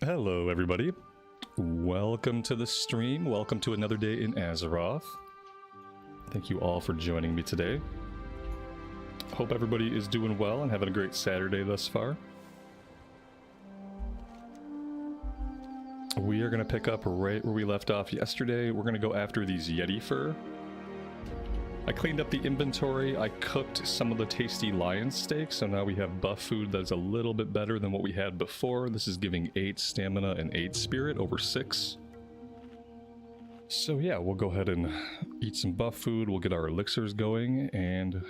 Hello everybody, welcome to the stream, welcome to another day in Azeroth. Thank you all for joining me today. Hope everybody is doing well and having a great Saturday thus far. We are going to pick up right where we left off yesterday. We're going to go after these Yeti fur. I cleaned up the inventory, I cooked some of the tasty lion steak, so now we have buff food that's a little bit better than what we had before. This is giving 8 stamina and 8 spirit over 6. So yeah, we'll go ahead and eat some buff food, we'll get our elixirs going, and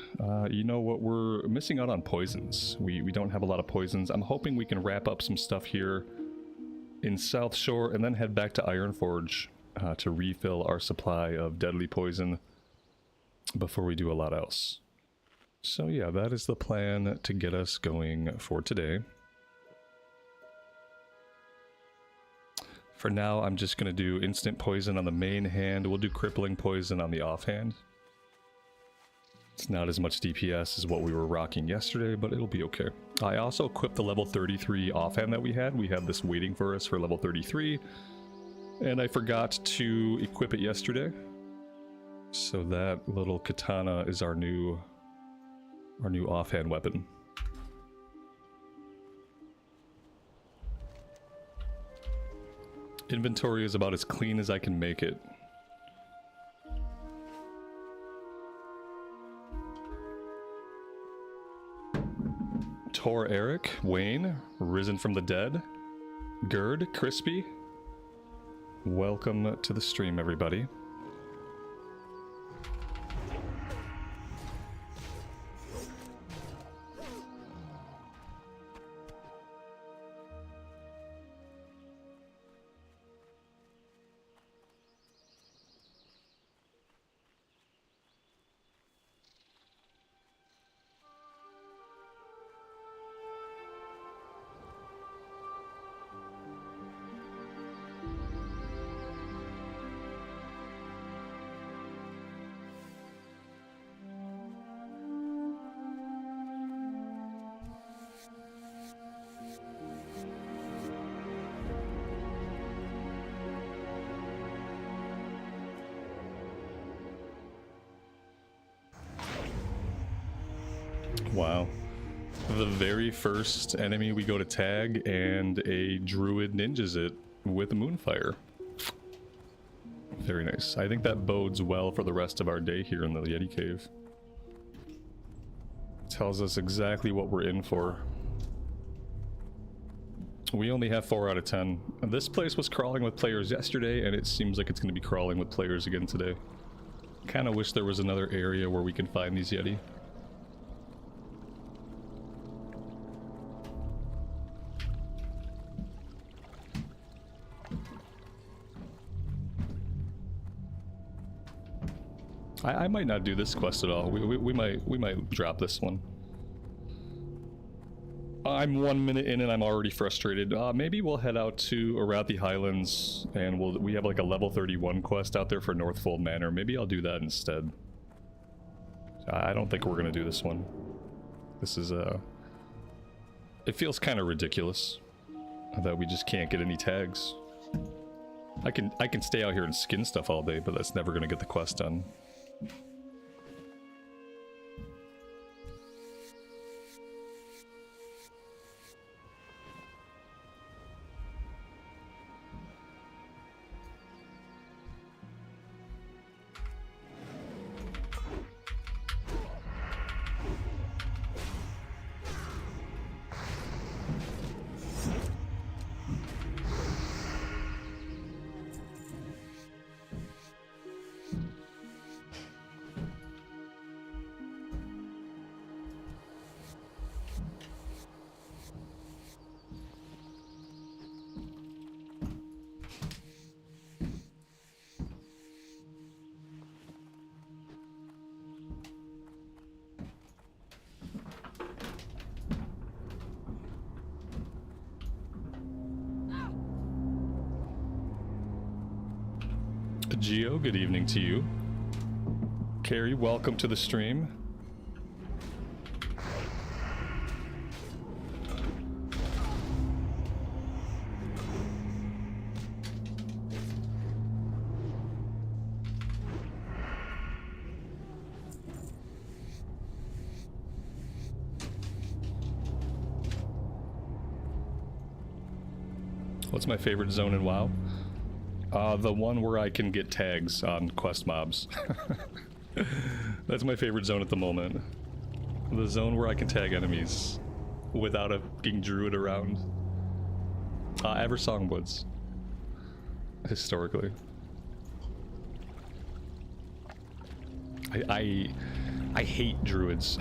you know what, we're missing out on poisons. We don't have a lot of poisons. I'm hoping we can wrap up some stuff here in South Shore and then head back to Ironforge to refill our supply of deadly poison before we do a lot else. So yeah, that is the plan to get us going for today. For now, I'm just going to do instant poison on the main hand. We'll do crippling poison on the offhand. It's not as much DPS as what we were rocking yesterday, but it'll be okay. I also equipped the level 33 offhand that we had. We have this waiting for us for level 33, and I forgot to equip it yesterday. So that little katana is our new offhand weapon. Inventory is about as clean as I can make it. Tor Eric, Wayne, Risen from the Dead, Gerd, Crispy. Welcome to the stream, everybody. Wow. The very first enemy we go to tag, and a druid ninjas it with Moonfire. Very nice. I think that bodes well for the rest of our day here in the Yeti Cave. Tells us exactly what we're in for. We only have 4 out of 10. And this place was crawling with players yesterday, and it seems like it's going to be crawling with players again today. Kind of wish there was another area where we can find these Yeti. I might not do this quest at all. We might drop this one. I'm 1 minute in and I'm already frustrated. Maybe we'll head out to Arathi Highlands, and we have like a level 31 quest out there for Northfold Manor. Maybe I'll do that instead. I don't think we're gonna do this one. This is it feels kind of ridiculous that we just can't get any tags. I can stay out here and skin stuff all day, but that's never gonna get the quest done. Geo, good evening to you. Carrie, welcome to the stream. What's my favorite zone in WoW? The one where I can get tags on quest mobs. That's my favorite zone at the moment. The zone where I can tag enemies without a fucking druid around. Eversong Woods. Historically. I hate druids.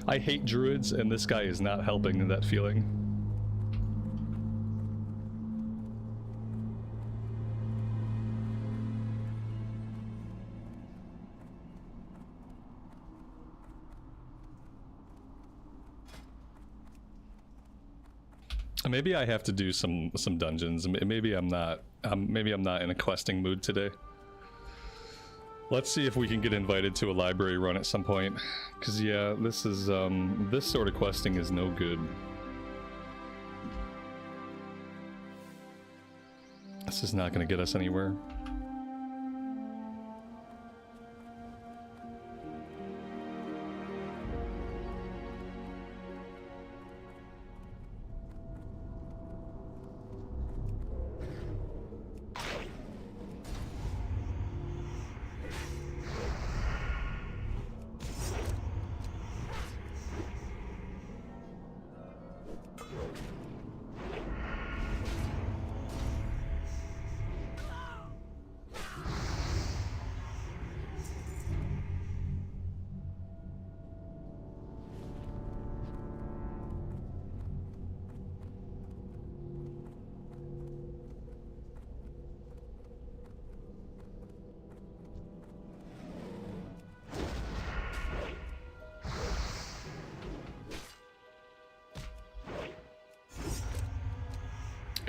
I hate druids, and this guy is not helping in that feeling. Maybe I have to do some dungeons. Maybe I'm not in a questing mood today. Let's see if we can get invited to a library run at some point. Cause yeah, this is this sort of questing is no good. This is not gonna get us anywhere.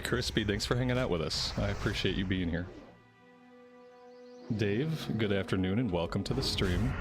Crispy, thanks for hanging out with us. I appreciate you being here. Dave, good afternoon and welcome to the stream.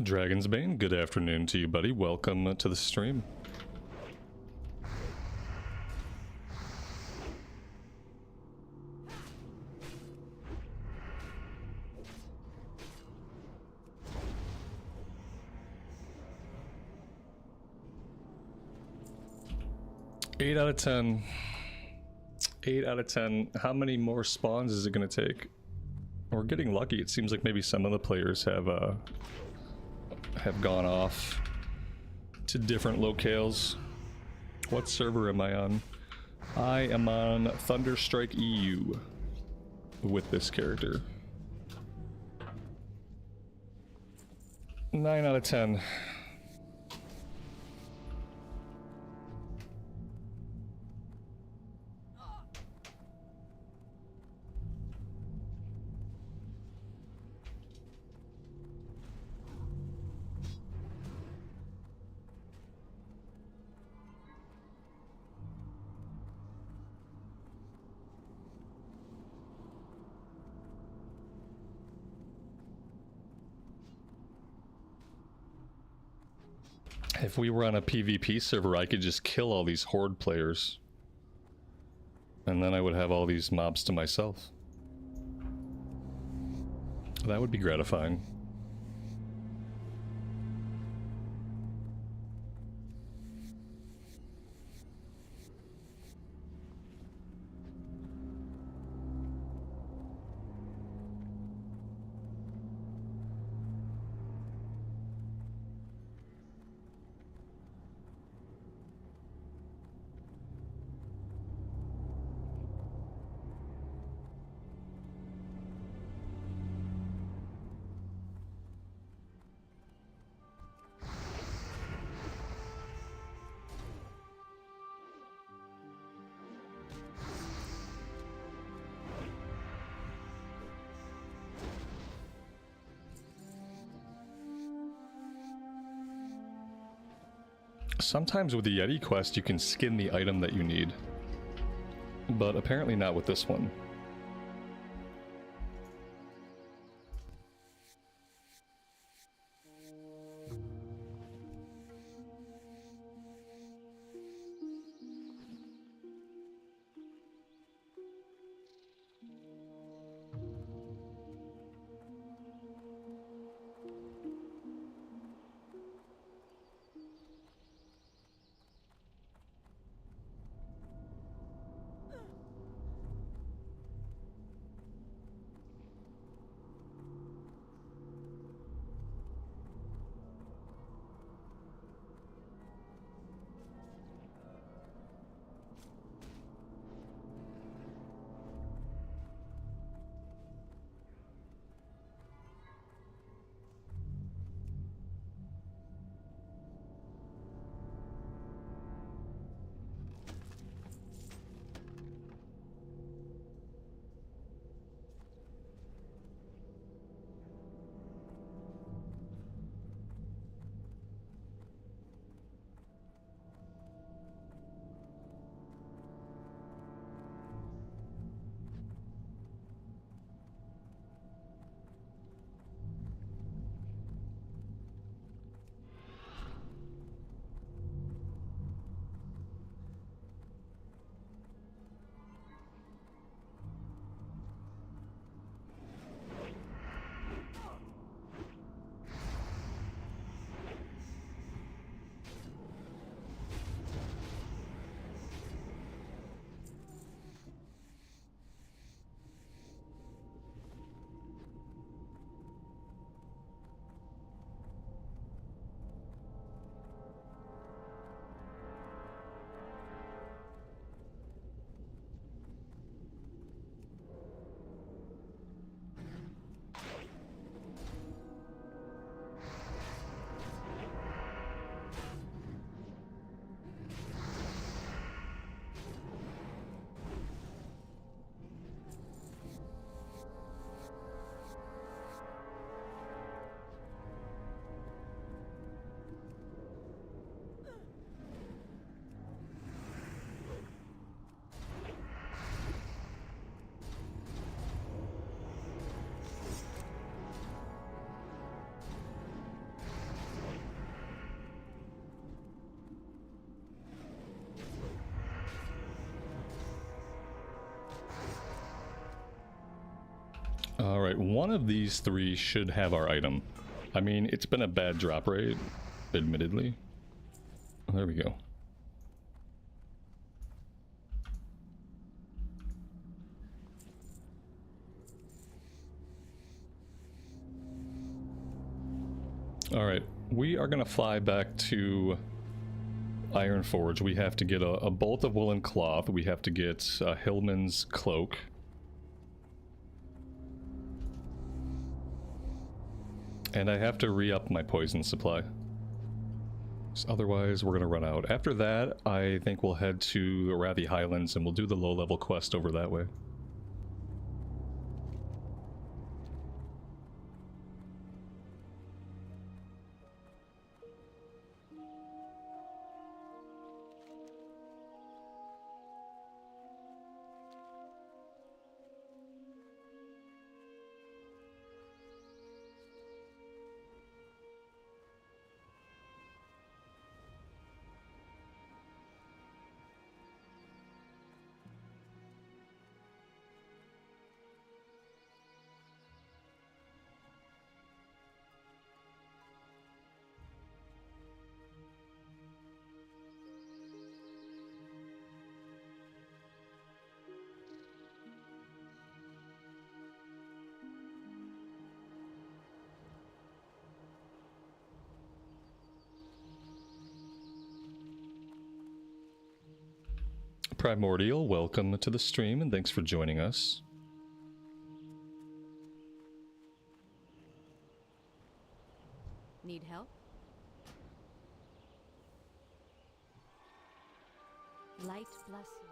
Dragon's Bane, good afternoon to you, buddy. Welcome to the stream. Eight out of 10. 8 out of 10. How many more spawns is it going to take? We're getting lucky. It seems like maybe some of the players have gone off to different locales. What server am I on? I am on Thunderstrike EU with this character. 9 out of 10. If we were on a PvP server, I could just kill all these horde players. And then I would have all these mobs to myself. That would be gratifying. Sometimes with the Yeti quest, you can skin the item that you need. But apparently not with this one. Alright, one of these three should have our item. I mean, it's been a bad drop rate, admittedly. Oh, there we go. Alright, we are gonna fly back to Ironforge. We have to get a bolt of woolen cloth. We have to get Hillman's cloak. And I have to re-up my poison supply. Otherwise, we're gonna run out. After that, I think we'll head to Arathi Highlands and we'll do the low-level quest over that way. Primordial, welcome to the stream and thanks for joining us. Need help? Light bless you.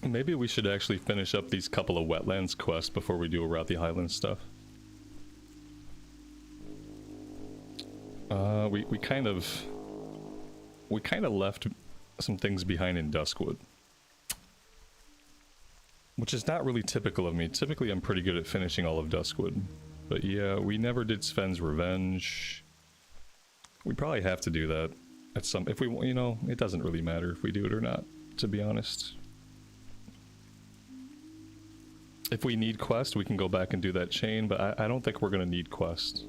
Maybe we should actually finish up these couple of Wetlands quests before we do Arathi Highlands stuff. We kind of left some things behind in Duskwood, which is not really typical of me. Typically, I'm pretty good at finishing all of Duskwood, but yeah, we never did Sven's Revenge. We probably have to do that at some. If we, you know, it doesn't really matter if we do it or not, to be honest. If we need quest, we can go back and do that chain, but I don't think we're gonna need quest.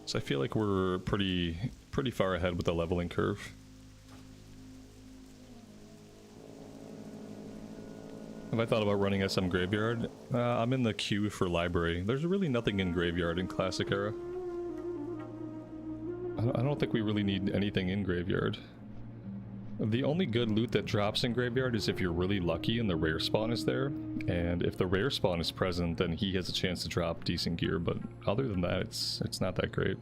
So I feel like we're pretty far ahead with the leveling curve. Have I thought about running SM Graveyard? I'm in the queue for Library. There's really nothing in Graveyard in Classic Era. I don't think we really need anything in Graveyard. The only good loot that drops in Graveyard is if you're really lucky and the rare spawn is there. And if the rare spawn is present, then he has a chance to drop decent gear, but other than that, it's not that great.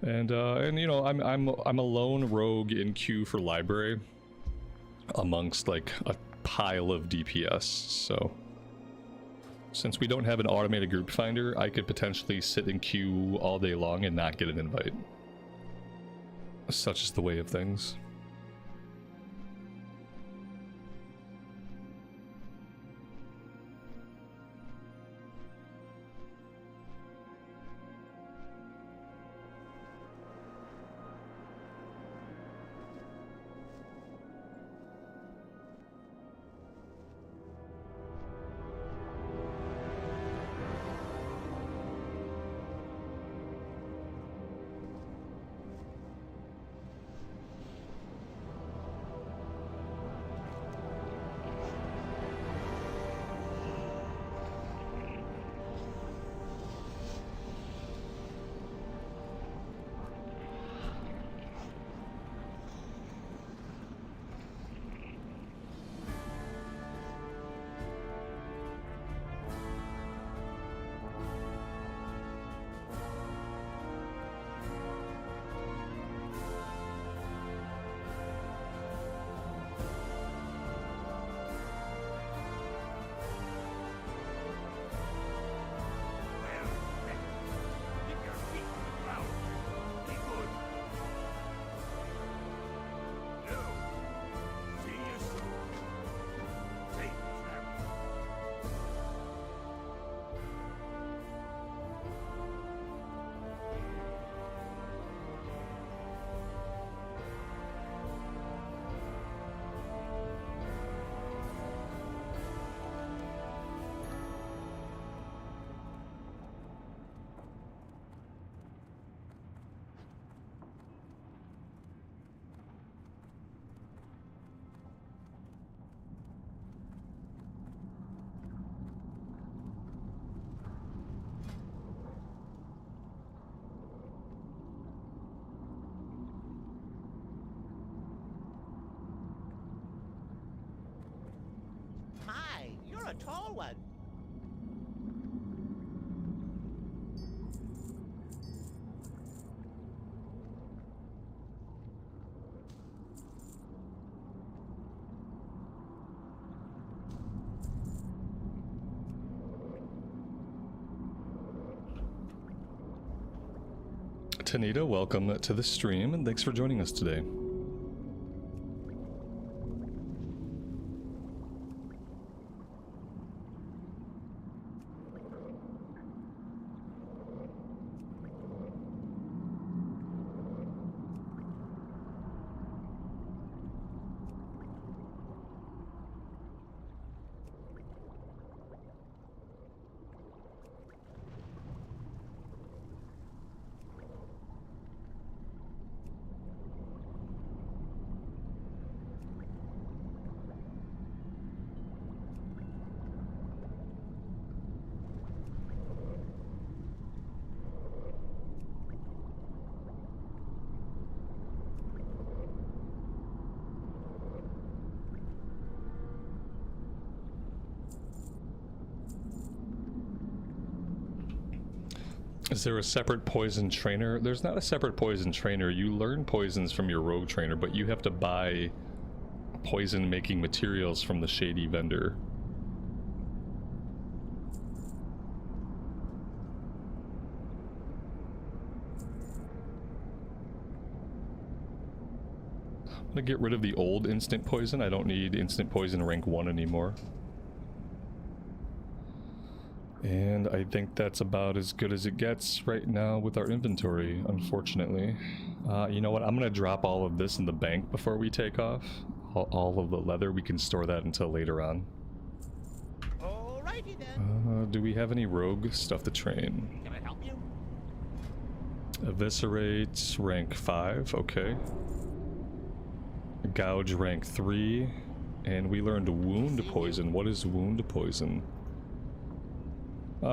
And you know, I'm a lone rogue in queue for Library amongst like a pile of DPS, so since we don't have an automated group finder, I could potentially sit in queue all day long and not get an invite. Such is the way of things. Tanita, welcome to the stream, and thanks for joining us today. Is there a separate poison trainer? There's not a separate poison trainer. You learn poisons from your rogue trainer, but you have to buy poison making materials from the shady vendor. I'm gonna get rid of the old instant poison. I don't need instant poison rank 1 anymore. And I think that's about as good as it gets right now with our inventory, unfortunately. You know what? I'm gonna drop all of this in the bank before we take off. All of the leather, we can store that until later on. Alrighty then. Do we have any rogue stuff to train? Can I help you? Eviscerate, rank 5, okay. Gouge, rank 3. And we learned wound poison. What is wound poison?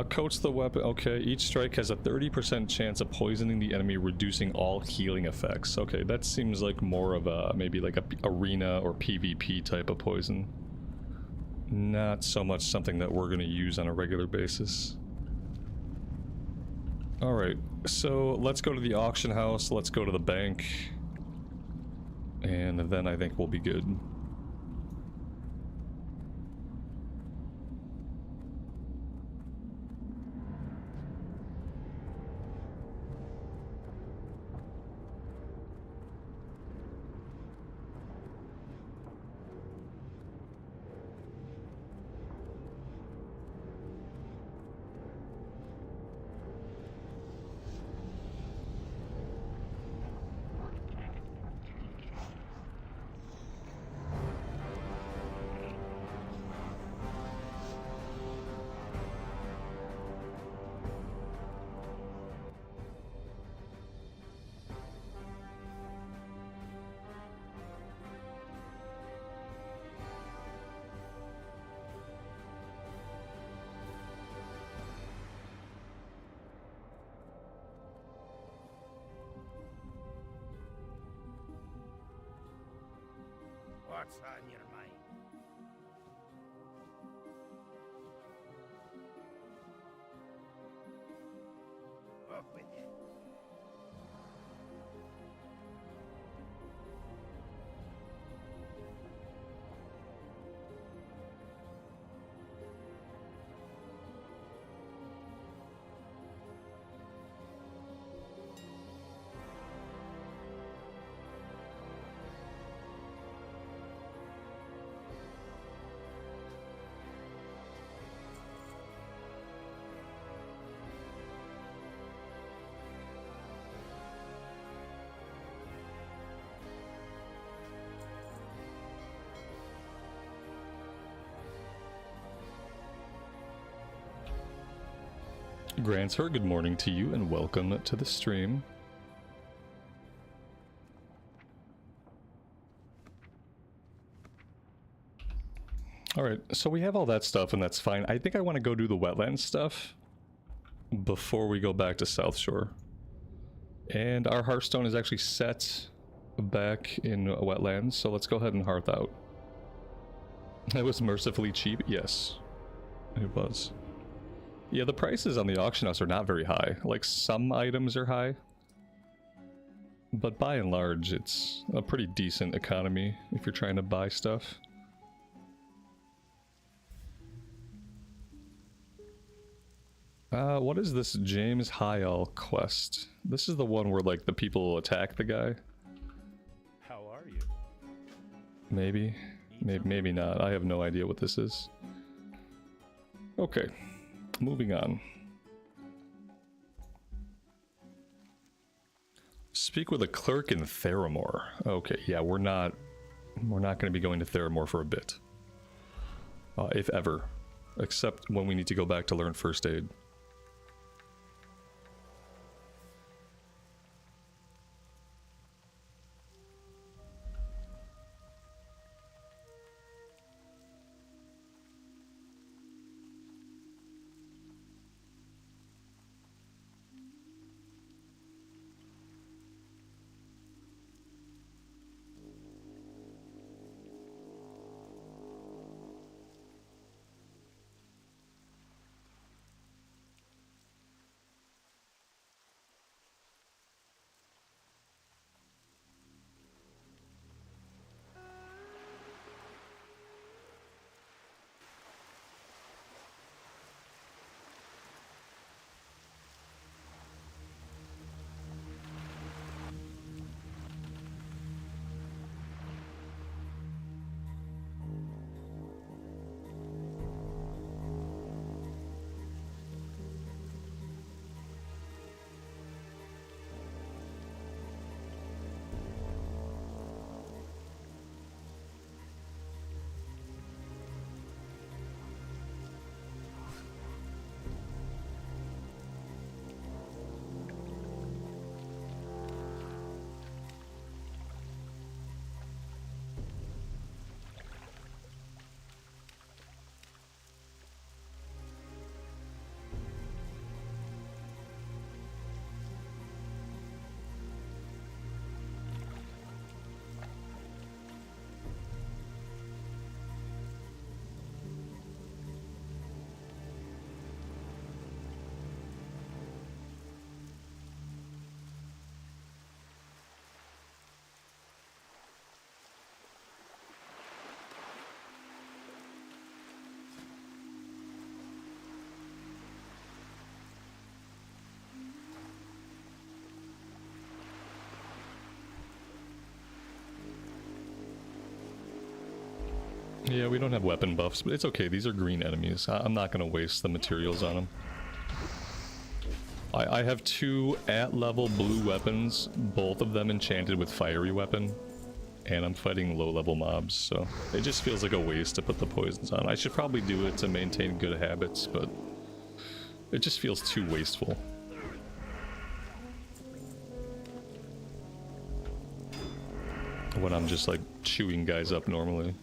Coats the weapon. Okay, each strike has a 30% chance of poisoning the enemy, reducing all healing effects. Okay, that seems like more of a, maybe like a arena or PvP type of poison. Not so much something that we're going to use on a regular basis. Alright, so let's go to the auction house, let's go to the bank. And then I think we'll be good. What's on your mind? Up with it. Grancer, good morning to you and welcome to the stream. Alright, so we have all that stuff and that's fine. I think I want to go do the wetlands stuff before we go back to South Shore. And our Hearthstone is actually set back in Wetlands, so let's go ahead and hearth out. It was mercifully cheap, yes. It was. Yeah, the prices on the auction house are not very high. Like, some items are high. But by and large, it's a pretty decent economy if you're trying to buy stuff. What is this James Hyall quest? This is the one where, like, the people attack the guy. How are you? Maybe. Maybe not. I have no idea what this is. Okay. Moving on. Speak with a clerk in Theramore. Okay, yeah, we're not going to be going to Theramore for a bit. If ever. Except when we need to go back to learn first aid. Yeah, we don't have weapon buffs, but it's okay. These are green enemies. I'm not going to waste the materials on them. I have 2 at-level blue weapons, both of them enchanted with fiery weapon, and I'm fighting low-level mobs, so it just feels like a waste to put the poisons on. I should probably do it to maintain good habits, but it just feels too wasteful. When I'm just like chewing guys up normally.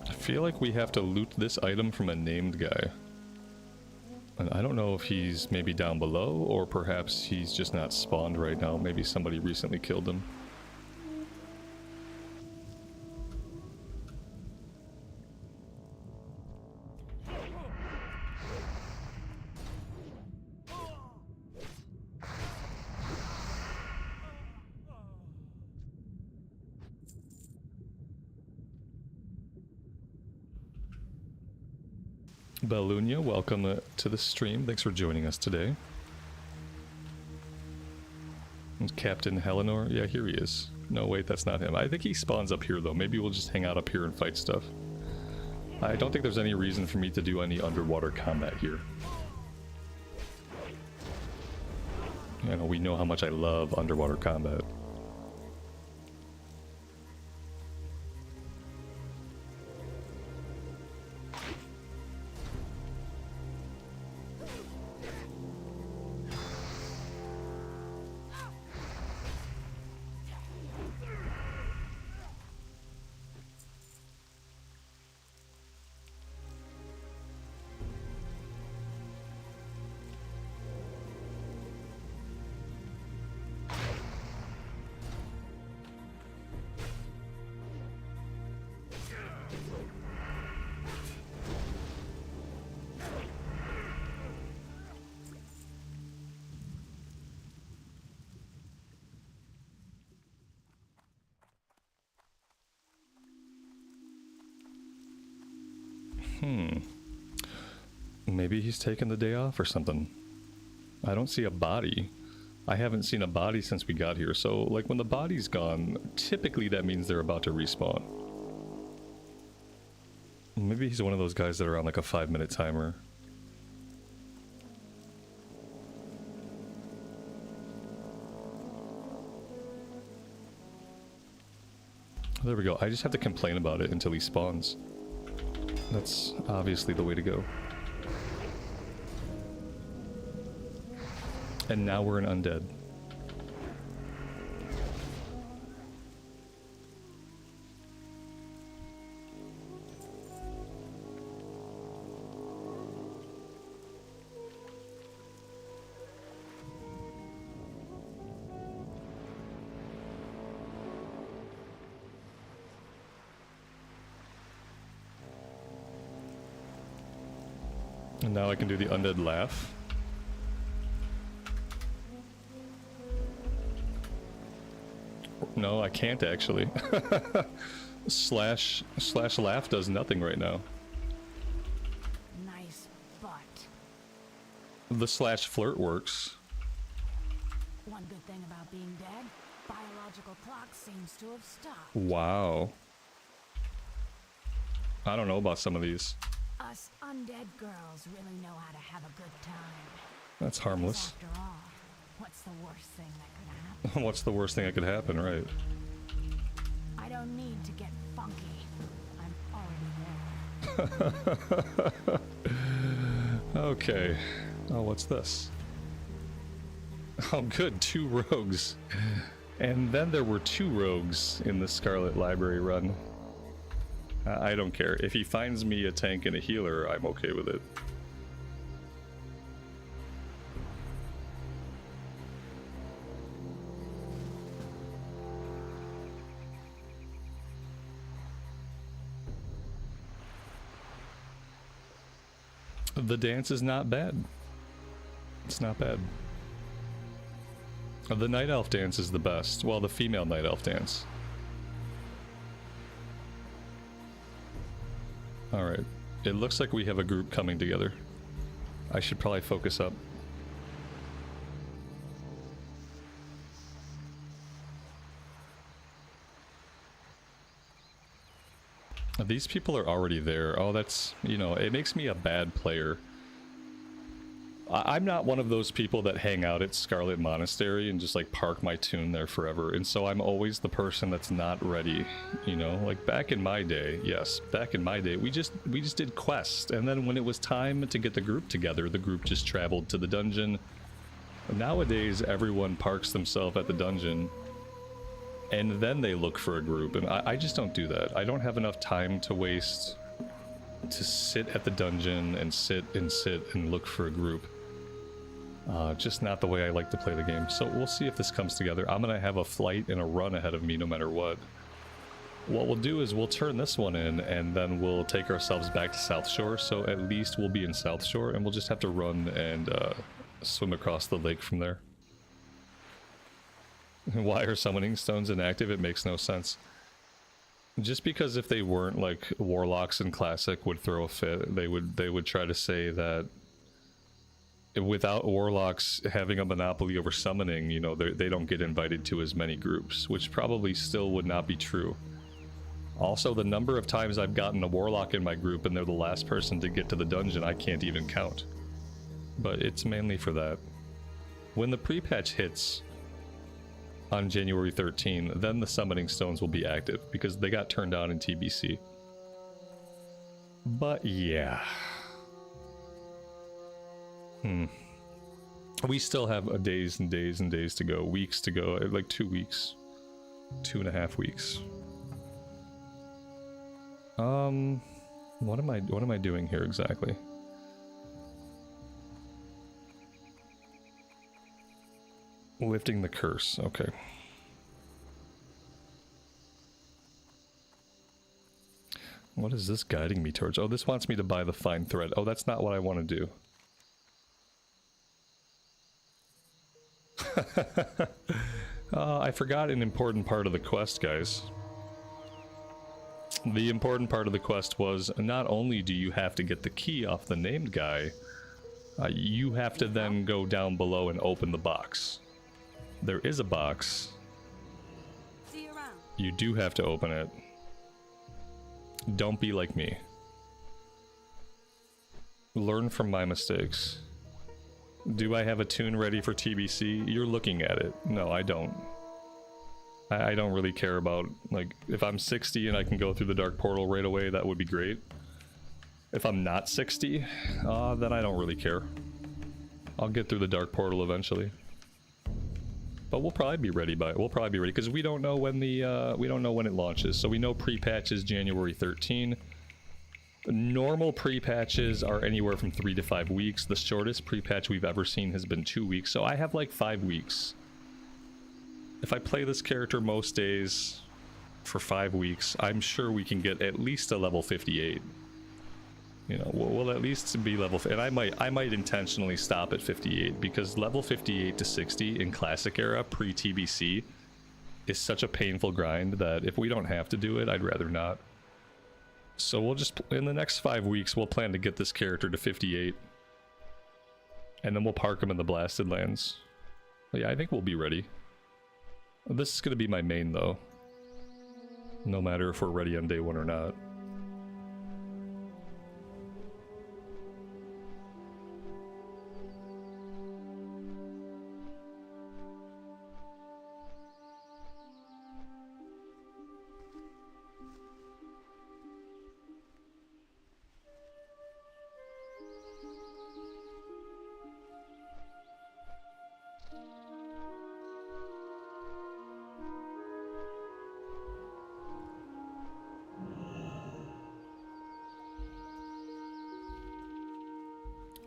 I feel like we have to loot this item from a named guy. And I don't know if he's maybe down below, or perhaps he's just not spawned right now. Maybe somebody recently killed him. Belunia, welcome to the stream. Thanks for joining us today. And Captain Helenor, yeah, here he is. No, wait, that's not him. I think he spawns up here, though. Maybe we'll just hang out up here and fight stuff. I don't think there's any reason for me to do any underwater combat here. You know, we know how much I love underwater combat. Maybe he's taking the day off or something. I don't see a body. I haven't seen a body since we got here, so like when the body's gone, typically that means they're about to respawn. Maybe he's one of those guys that are on like a 5-minute timer. There we go. I just have to complain about it until he spawns. That's obviously the way to go. And now we're an undead. And now I can do the undead laugh. No, I can't actually. slash laugh does nothing right now. Nice butt. The slash flirt works. One good thing about being dead, biological clock seems to have stopped. Wow. I don't know about some of these. Us undead girls really know how to have a good time. That's harmless. After all, what's the worst thing that could happen? What's the worst thing that could happen, right? I don't need to get funky. I'm already there. Okay. Oh, what's this? Oh, good. 2 rogues. And then there were 2 rogues in the Scarlet Library run. I don't care. If he finds me a tank and a healer, I'm okay with it. The dance is not bad. It's not bad. The night elf dance is the best. Well, the female night elf dance. Alright. It looks like we have a group coming together. I should probably focus up. These people are already there. Oh, that's, you know, it makes me a bad player. I'm not one of those people that hang out at Scarlet Monastery and just like park my tune there forever, and so I'm always the person that's not ready, you know? Like back in my day, yes, back in my day, we just did quests, and then when it was time to get the group together, the group just traveled to the dungeon. Nowadays, everyone parks themselves at the dungeon, and then they look for a group, and I just don't do that. I don't have enough time to waste to sit at the dungeon and sit and look for a group. Just not the way I like to play the game. So we'll see if this comes together. I'm gonna have a flight and a run ahead of me no matter what. What we'll do is we'll turn this one in, and then we'll take ourselves back to South Shore, so at least we'll be in South Shore, and we'll just have to run and swim across the lake from there. Why are summoning stones inactive? It makes no sense. Just because if they weren't, like, warlocks in Classic would throw a fit, they would try to say that without warlocks having a monopoly over summoning, you know, they don't get invited to as many groups, which probably still would not be true. Also, the number of times I've gotten a warlock in my group and they're the last person to get to the dungeon, I can't even count. But it's mainly for that. When the pre-patch hits on January 13, then the summoning stones will be active, because they got turned on in TBC. But yeah. We still have days and days and days to go, weeks to go, like 2 weeks. 2.5 weeks. What am I doing here exactly? Lifting the curse, okay. What is this guiding me towards? Oh, this wants me to buy the fine thread. Oh, that's not what I want to do. I forgot an important part of the quest, guys. The important part of the quest was not only do you have to get the key off the named guy, you have to then go down below and open the box. There is a box. See you around. You do have to open it. Don't be like me. Learn from my mistakes. Do I have a tune ready for TBC? You're looking at it. No, I don't. I don't really care about, like, if I'm 60 and I can go through the dark portal right away, that would be great. If I'm not 60, then I don't really care. I'll get through the dark portal eventually. But we'll probably be ready because we don't know when it launches. So we know pre-patch is January 13. Normal pre-patches are anywhere from 3 to 5 weeks. The shortest pre-patch we've ever seen has been 2 weeks, so I have like 5 weeks. If I play this character most days for 5 weeks, I'm sure we can get at least a level 58. You know, we'll at least be level, and I might intentionally stop at 58 because level 58 to 60 in classic era pre-TBC is such a painful grind that if we don't have to do it, I'd rather not. So we'll just, in the next 5 weeks, we'll plan to get this character to 58. And then we'll park him in the Blasted Lands. But yeah, I think we'll be ready. This is going to be my main, though. No matter if we're ready on day 1 or not.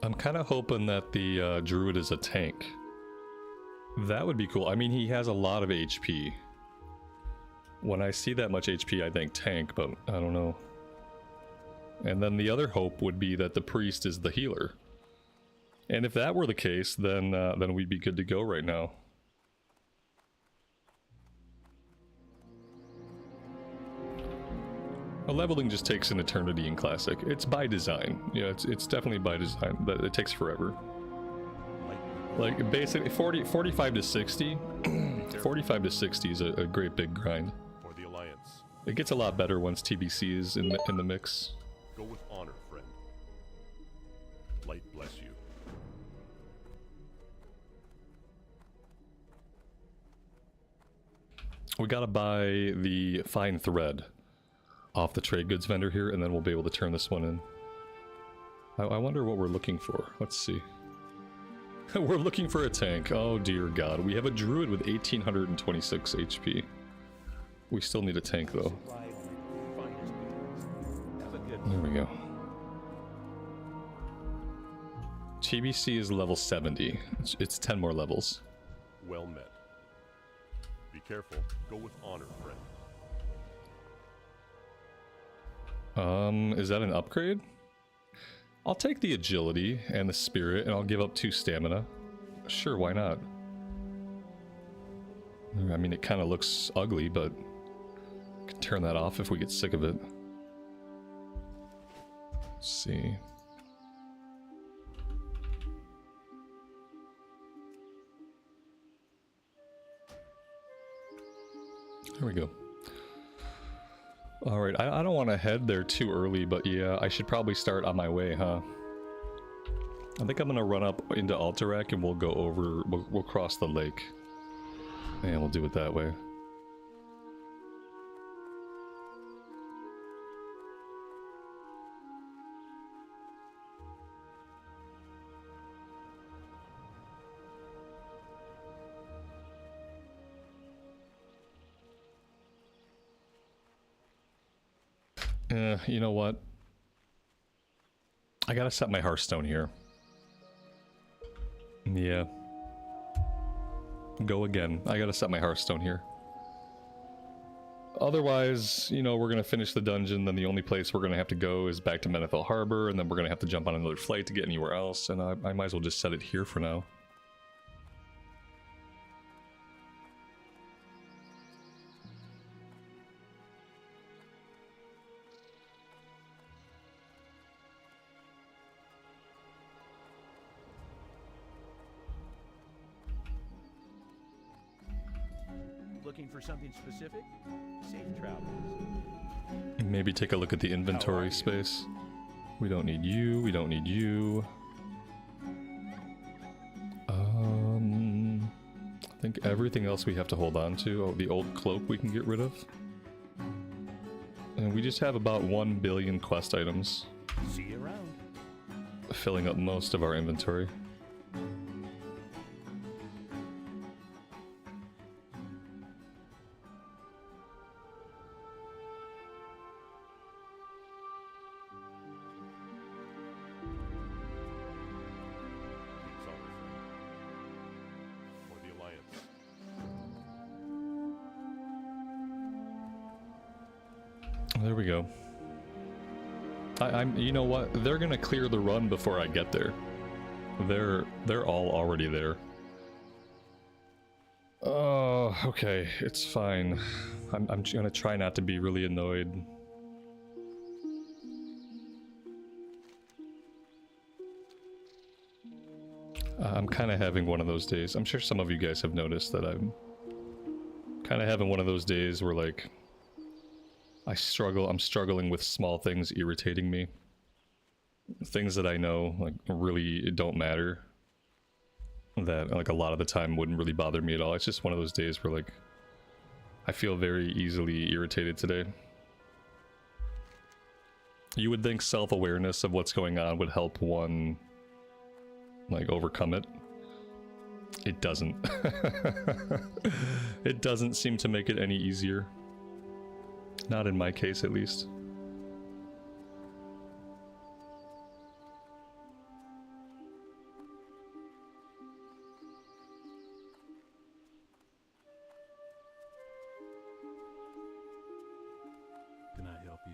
I'm kind of hoping that the druid is a tank. That would be cool. I mean, he has a lot of HP. When I see that much HP, I think tank, but I don't know. And then the other hope would be that the priest is the healer. And if that were the case, then we'd be good to go right now. Leveling just takes an eternity in Classic. It's by design. Yeah, it's definitely by design, but it takes forever. Like, basically, 45 to 60... 45 to 60 is a great big grind. For the Alliance. It gets a lot better once TBC is in the mix. Go with honor, friend. Light bless you. We gotta buy the fine thread off the trade goods vendor here, and then we'll be able to turn this one in. I wonder what we're looking for. Let's see. We're looking for a tank. Oh dear god. We have a druid with 1826 HP. We still need a tank though. There we go. TBC is level 70. It's 10 more levels. Well met. Be careful. Go with honor, friend. Is that an upgrade? I'll take the agility and the spirit, and I'll give up 2 stamina. Sure, why not? I mean, it kind of looks ugly, but we can turn that off if we get sick of it. Let's see. There we go. Alright, I don't want to head there too early, but yeah, I should probably start on my way, huh? I think I'm gonna run up into Alterac and we'll go over, we'll cross the lake. And we'll do it that way. You know what? I gotta set my Hearthstone here. Yeah. Go again. I gotta set my Hearthstone here. Otherwise, you know, we're gonna finish the dungeon, then the only place we're gonna have to go is back to Menethil Harbor, and then we're gonna have to jump on another flight to get anywhere else, and I might as well just set it here for now. Looking for something specific? Safe travels. Maybe take a look at the inventory space. We don't need you, we don't need you. I think everything else we have to hold on to. Oh, the old cloak we can get rid of. And we just have about 1 billion quest items. See you around. Filling up most of our inventory. Peace on, my friend. For the Alliance. There we go. I'm. You know what? They're gonna clear the run before I get there. They're all already there. Oh, okay. It's fine. I'm gonna try not to be really annoyed. I'm kind of having one of those days. I'm sure some of you guys have noticed that I'm kind of having one of those days where, like, I'm struggling with small things irritating me. Things that I know, like, really don't matter. That, like, a lot of the time wouldn't really bother me at all. It's just one of those days where, like, I feel very easily irritated today. You would think self-awareness of what's going on would help one, like, overcome it. It doesn't. It doesn't seem to make it any easier. Not in my case, at least. Can I help you?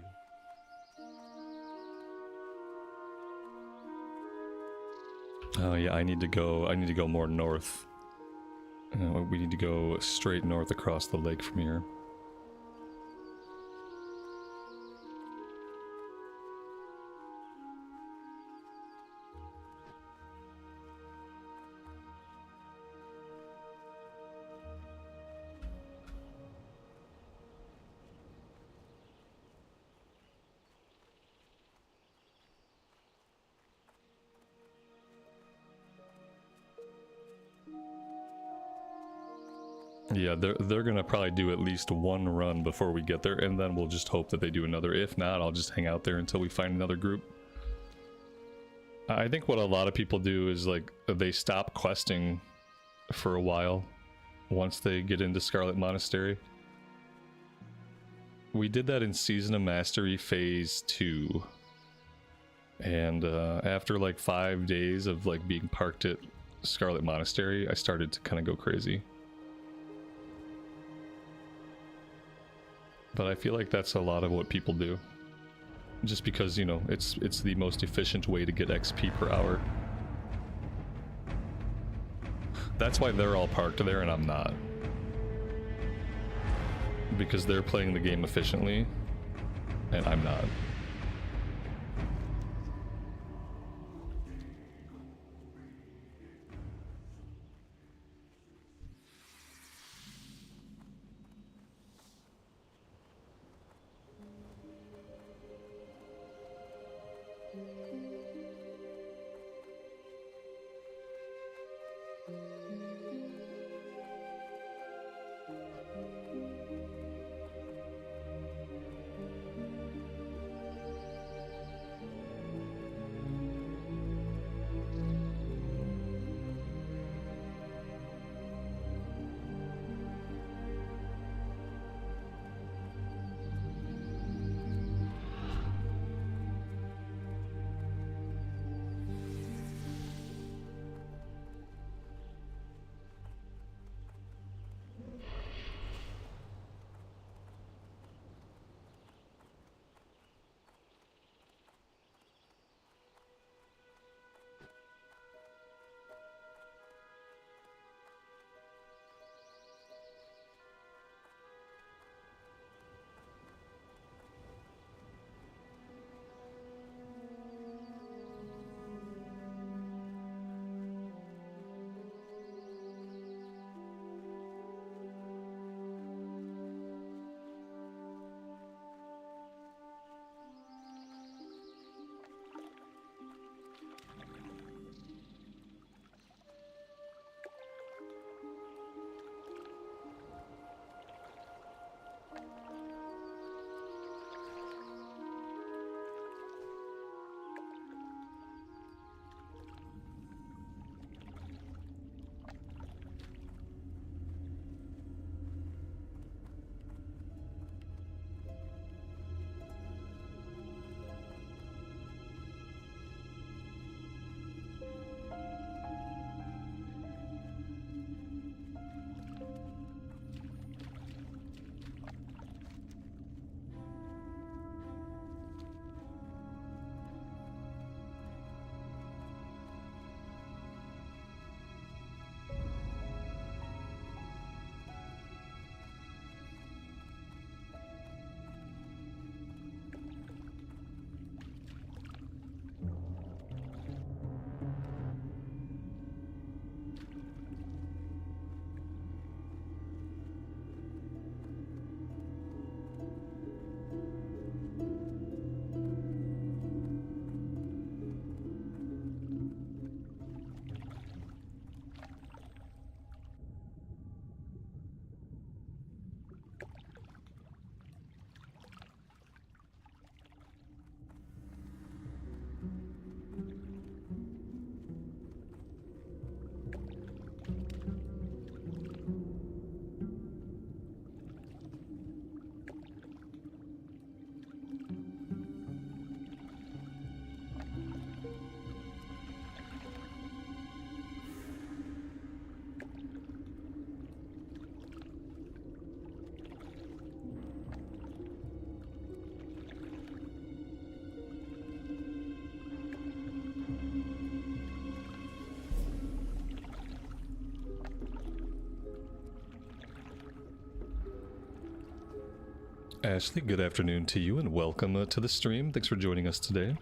Oh yeah, I need to go more north. We need to go straight north across the lake from here. Yeah, they're gonna probably do at least one run before we get there, and then we'll just hope that they do another. If not, I'll just hang out there until we find another group. I think what a lot of people do is, like, they stop questing for a while once they get into Scarlet Monastery. We did that in Season of Mastery Phase 2. And after like 5 days of, like, being parked at Scarlet Monastery, I started to kind of go crazy. But I feel like that's a lot of what people do. Just because, you know, it's the most efficient way to get XP per hour. That's why they're all parked there and I'm not. Because they're playing the game efficiently, and I'm not. Ashley, good afternoon to you and welcome to the stream. Thanks for joining us today.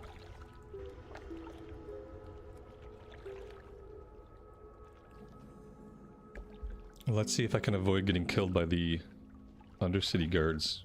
Let's see if I can avoid getting killed by the Undercity guards.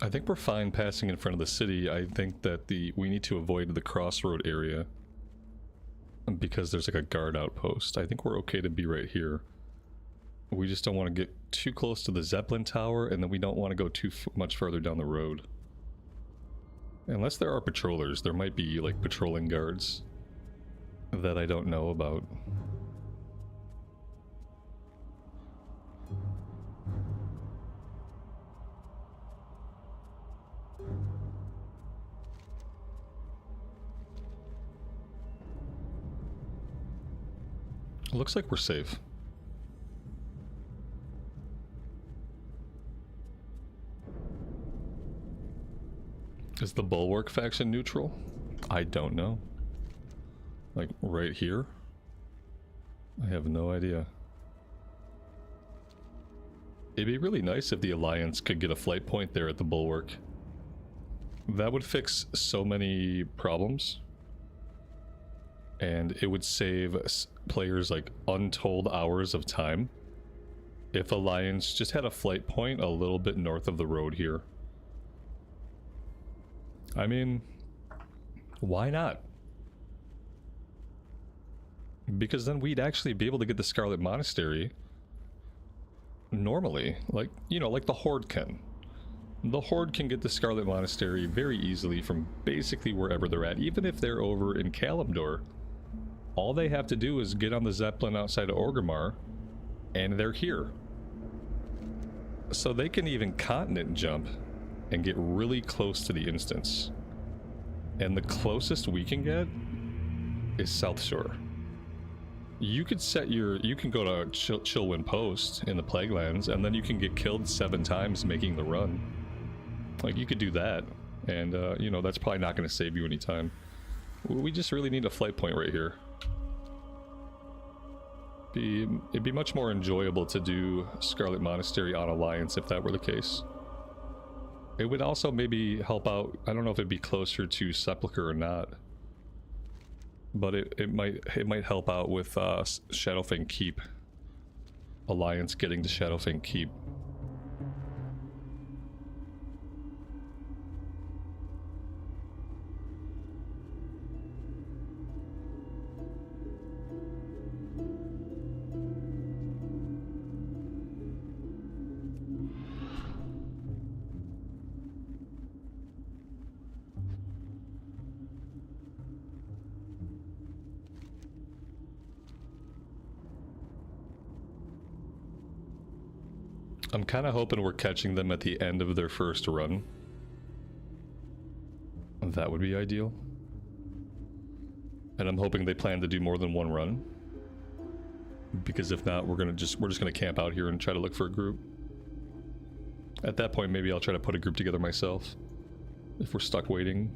I think we're fine passing in front of the city. I think that we need to avoid the crossroad area because there's like a guard outpost. I think we're okay to be right here. We just don't want to get too close to the Zeppelin tower, and then we don't want to go too much further down the road. Unless there are patrollers, there might be like patrolling guards that I don't know about. Looks like we're safe. Is the Bulwark faction neutral? I don't know. Like, right here? I have no idea. It'd be really nice if the Alliance could get a flight point there at the Bulwark. That would fix so many problems. And it would save players like untold hours of time if Alliance just had a flight point a little bit north of the road here. I mean, why not? Because then we'd actually be able to get the Scarlet Monastery normally, like, you know, like the Horde can. The Horde can get the Scarlet Monastery very easily from basically wherever they're at, even if they're over in Kalimdor. All they have to do is get on the Zeppelin outside of Orgrimmar, and they're here. So they can even continent jump and get really close to the instance. And the closest we can get is South Shore. You could set you can go to Chillwind Post in the Plaguelands, and then you can get killed 7 times making the run. Like, you could do that, and you know, that's probably not going to save you any time. We just really need a flight point right here. It'd be much more enjoyable to do Scarlet Monastery on Alliance if that were the case. It would also maybe help out, I don't know if it'd be closer to Sepulchre or not, but it might help out with Shadowfang Keep. Alliance getting to Shadowfang Keep. I'm kind of hoping we're catching them at the end of their first run. That would be ideal. And I'm hoping they plan to do more than one run. Because if not, we're just gonna camp out here and try to look for a group. At that point, maybe I'll try to put a group together myself. If we're stuck waiting.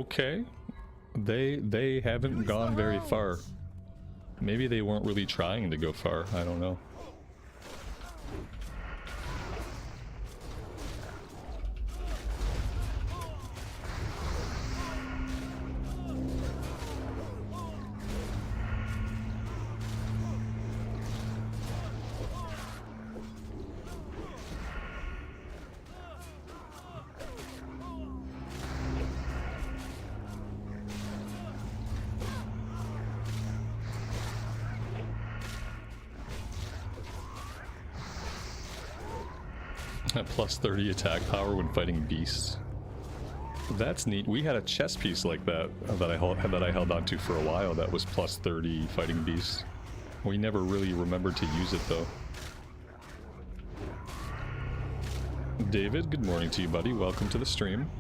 Okay. They haven't gone very far. Maybe they weren't really trying to go far. I don't know. At plus 30 attack power when fighting beasts. That's neat. We had a chess piece like that that I held onto for a while that was plus 30 fighting beasts. We never really remembered to use it though. David, good morning to you, buddy. Welcome to the stream.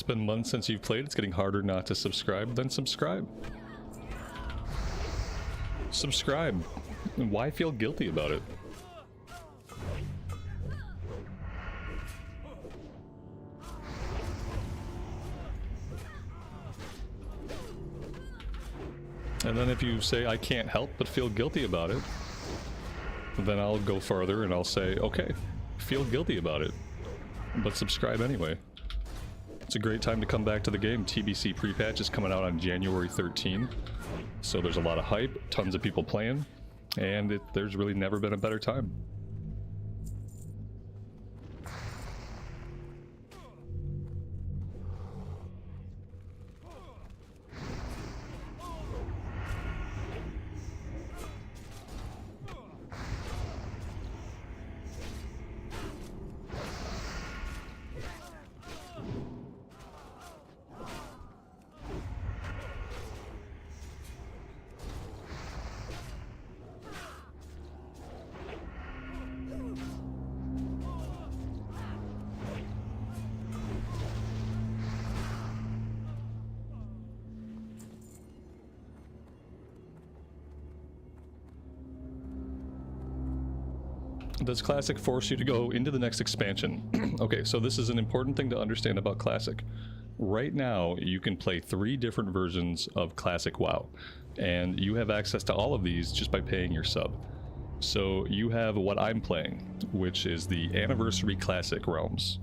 It's been months since you've played. It's getting harder not to subscribe. Then subscribe. Subscribe. Why feel guilty about it? And then if you say, I can't help but feel guilty about it, then I'll go farther and I'll say, okay, feel guilty about it, but subscribe anyway. It's a great time to come back to the game. TBC pre-patch is coming out on January 13, so there's a lot of hype, tons of people playing, and there's really never been a better time. Does Classic force you to go into the next expansion? Okay, so this is an important thing to understand about Classic. Right now, you can play 3 different versions of Classic WoW, and you have access to all of these just by paying your sub. So you have what I'm playing, which is the Anniversary Classic Realms.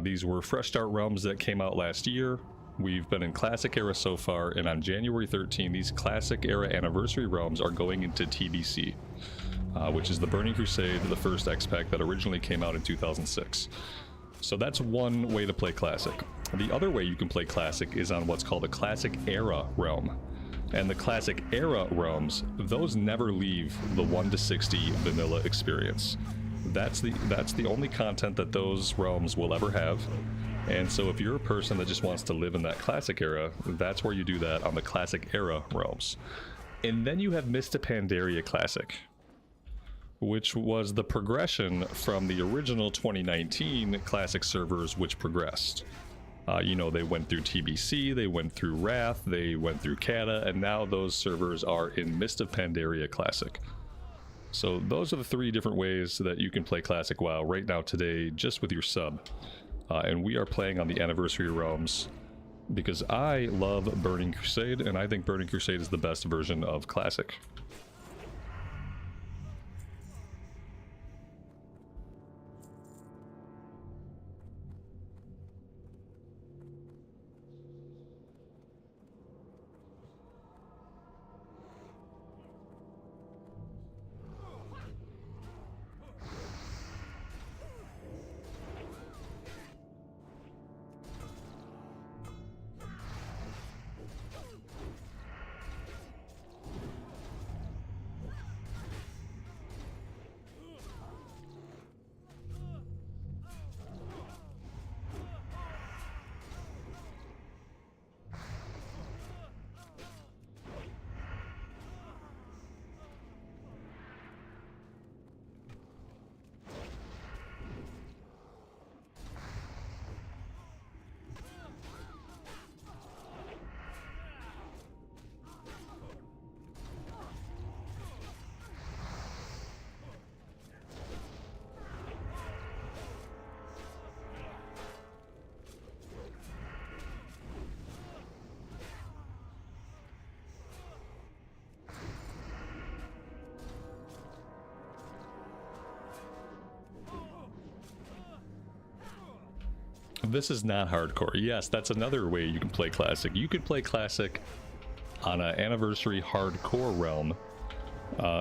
These were Fresh Start Realms that came out last year. We've been in Classic Era so far, and on January 13, these Classic Era Anniversary Realms are going into TBC. Which is the Burning Crusade, the first X-Pack that originally came out in 2006. So that's one way to play Classic. The other way you can play Classic is on what's called a Classic Era realm. And the classic era realms, those never leave the 1 to 60 vanilla experience. That's the only content that those realms will ever have. And so if you're a person that just wants to live in that classic era, that's where you do that on the classic era realms. And then you have Mists of Pandaria Classic, which was the progression from the original 2019 classic servers, which progressed. You know, they went through TBC, they went through Wrath, they went through Kata, and now those servers are in Mist of Pandaria Classic. So those are the 3 different ways that you can play Classic WoW right now today, just with your sub. And we are playing on the Anniversary Realms because I love Burning Crusade, and I think Burning Crusade is the best version of Classic. This is not hardcore. Yes, that's another way you can play Classic. You could play Classic on an Anniversary hardcore realm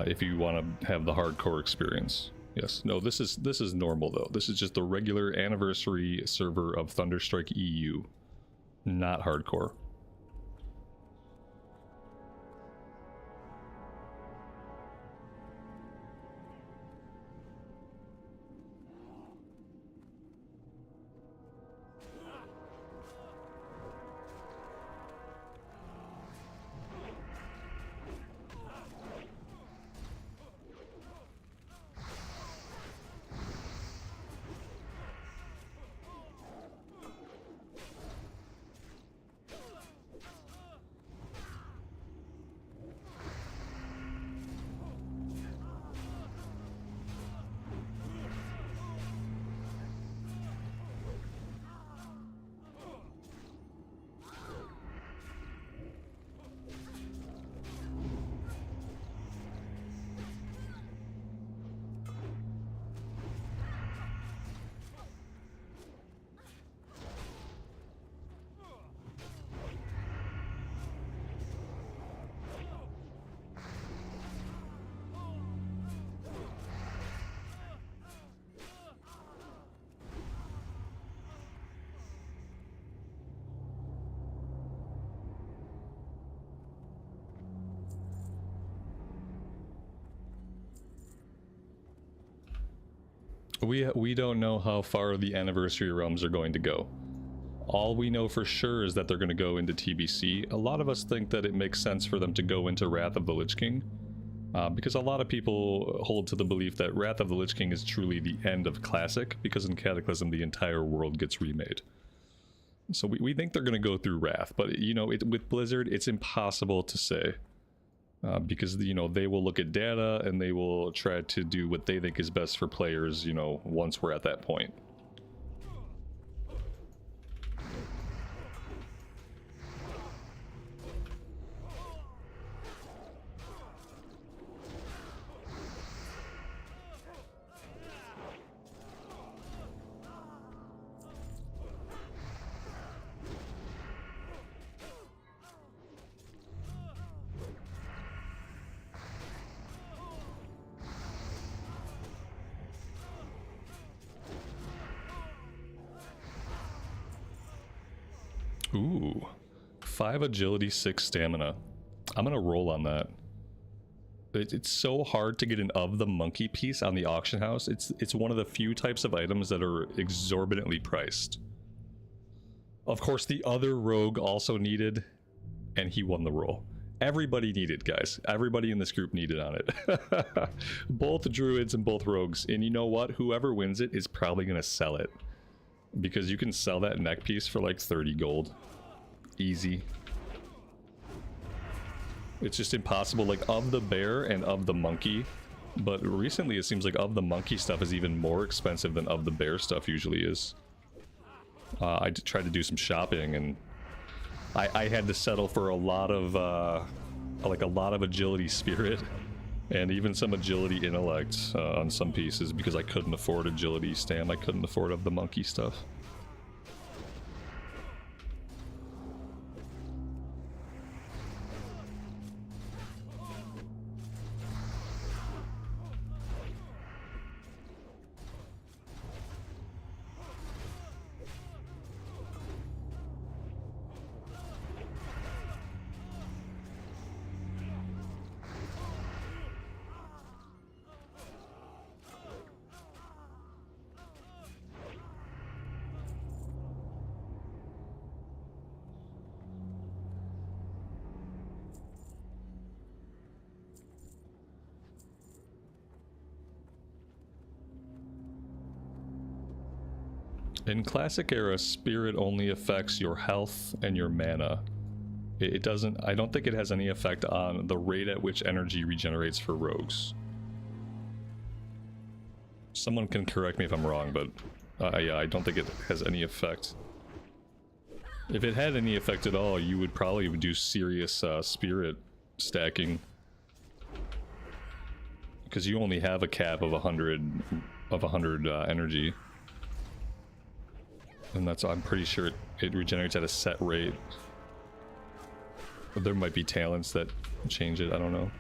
if you want to have the hardcore experience. Yes, no, this is normal though. This is just the regular Anniversary server of Thunderstrike EU, not hardcore. We don't know how far the Anniversary realms are going to go. All we know for sure is that they're going to go into TBC. A lot of us think that it makes sense for them to go into Wrath of the Lich King, because a lot of people hold to the belief that Wrath of the Lich King is truly the end of Classic, because in Cataclysm the entire world gets remade. So we think they're going to go through Wrath, but you know, with Blizzard it's impossible to say. Because, you know, they will look at data and they will try to do what they think is best for players, you know, once we're at that point. Ooh, 5 agility, 6 stamina. I'm gonna roll on that. It's so hard to get an of the monkey piece on the auction house. It's one of the few types of items that are exorbitantly priced. Of course, the other rogue also needed, and he won the roll. Everybody needed, guys. Everybody in this group needed on it. Both druids and both rogues. And you know what? Whoever wins it is probably gonna sell it, because you can sell that neck piece for like 30 gold. Easy. It's just impossible, like, of the bear and of the monkey. But recently it seems like of the monkey stuff is even more expensive than of the bear stuff usually is. I tried to do some shopping, and I had to settle for a lot of, like, a lot of agility spirit. And even some agility intellect on some pieces, because I couldn't afford agility stam. I couldn't afford of the monkey stuff. In Classic Era, Spirit only affects your health and your mana. It doesn't, I don't think it has any effect on the rate at which energy regenerates for rogues. Someone can correct me if I'm wrong, but yeah, I don't think it has any effect. If it had any effect at all, you would probably do serious spirit stacking, because you only have a cap of 100 energy. And that's, I'm pretty sure it regenerates at a set rate. But there might be talents that change it, I don't know.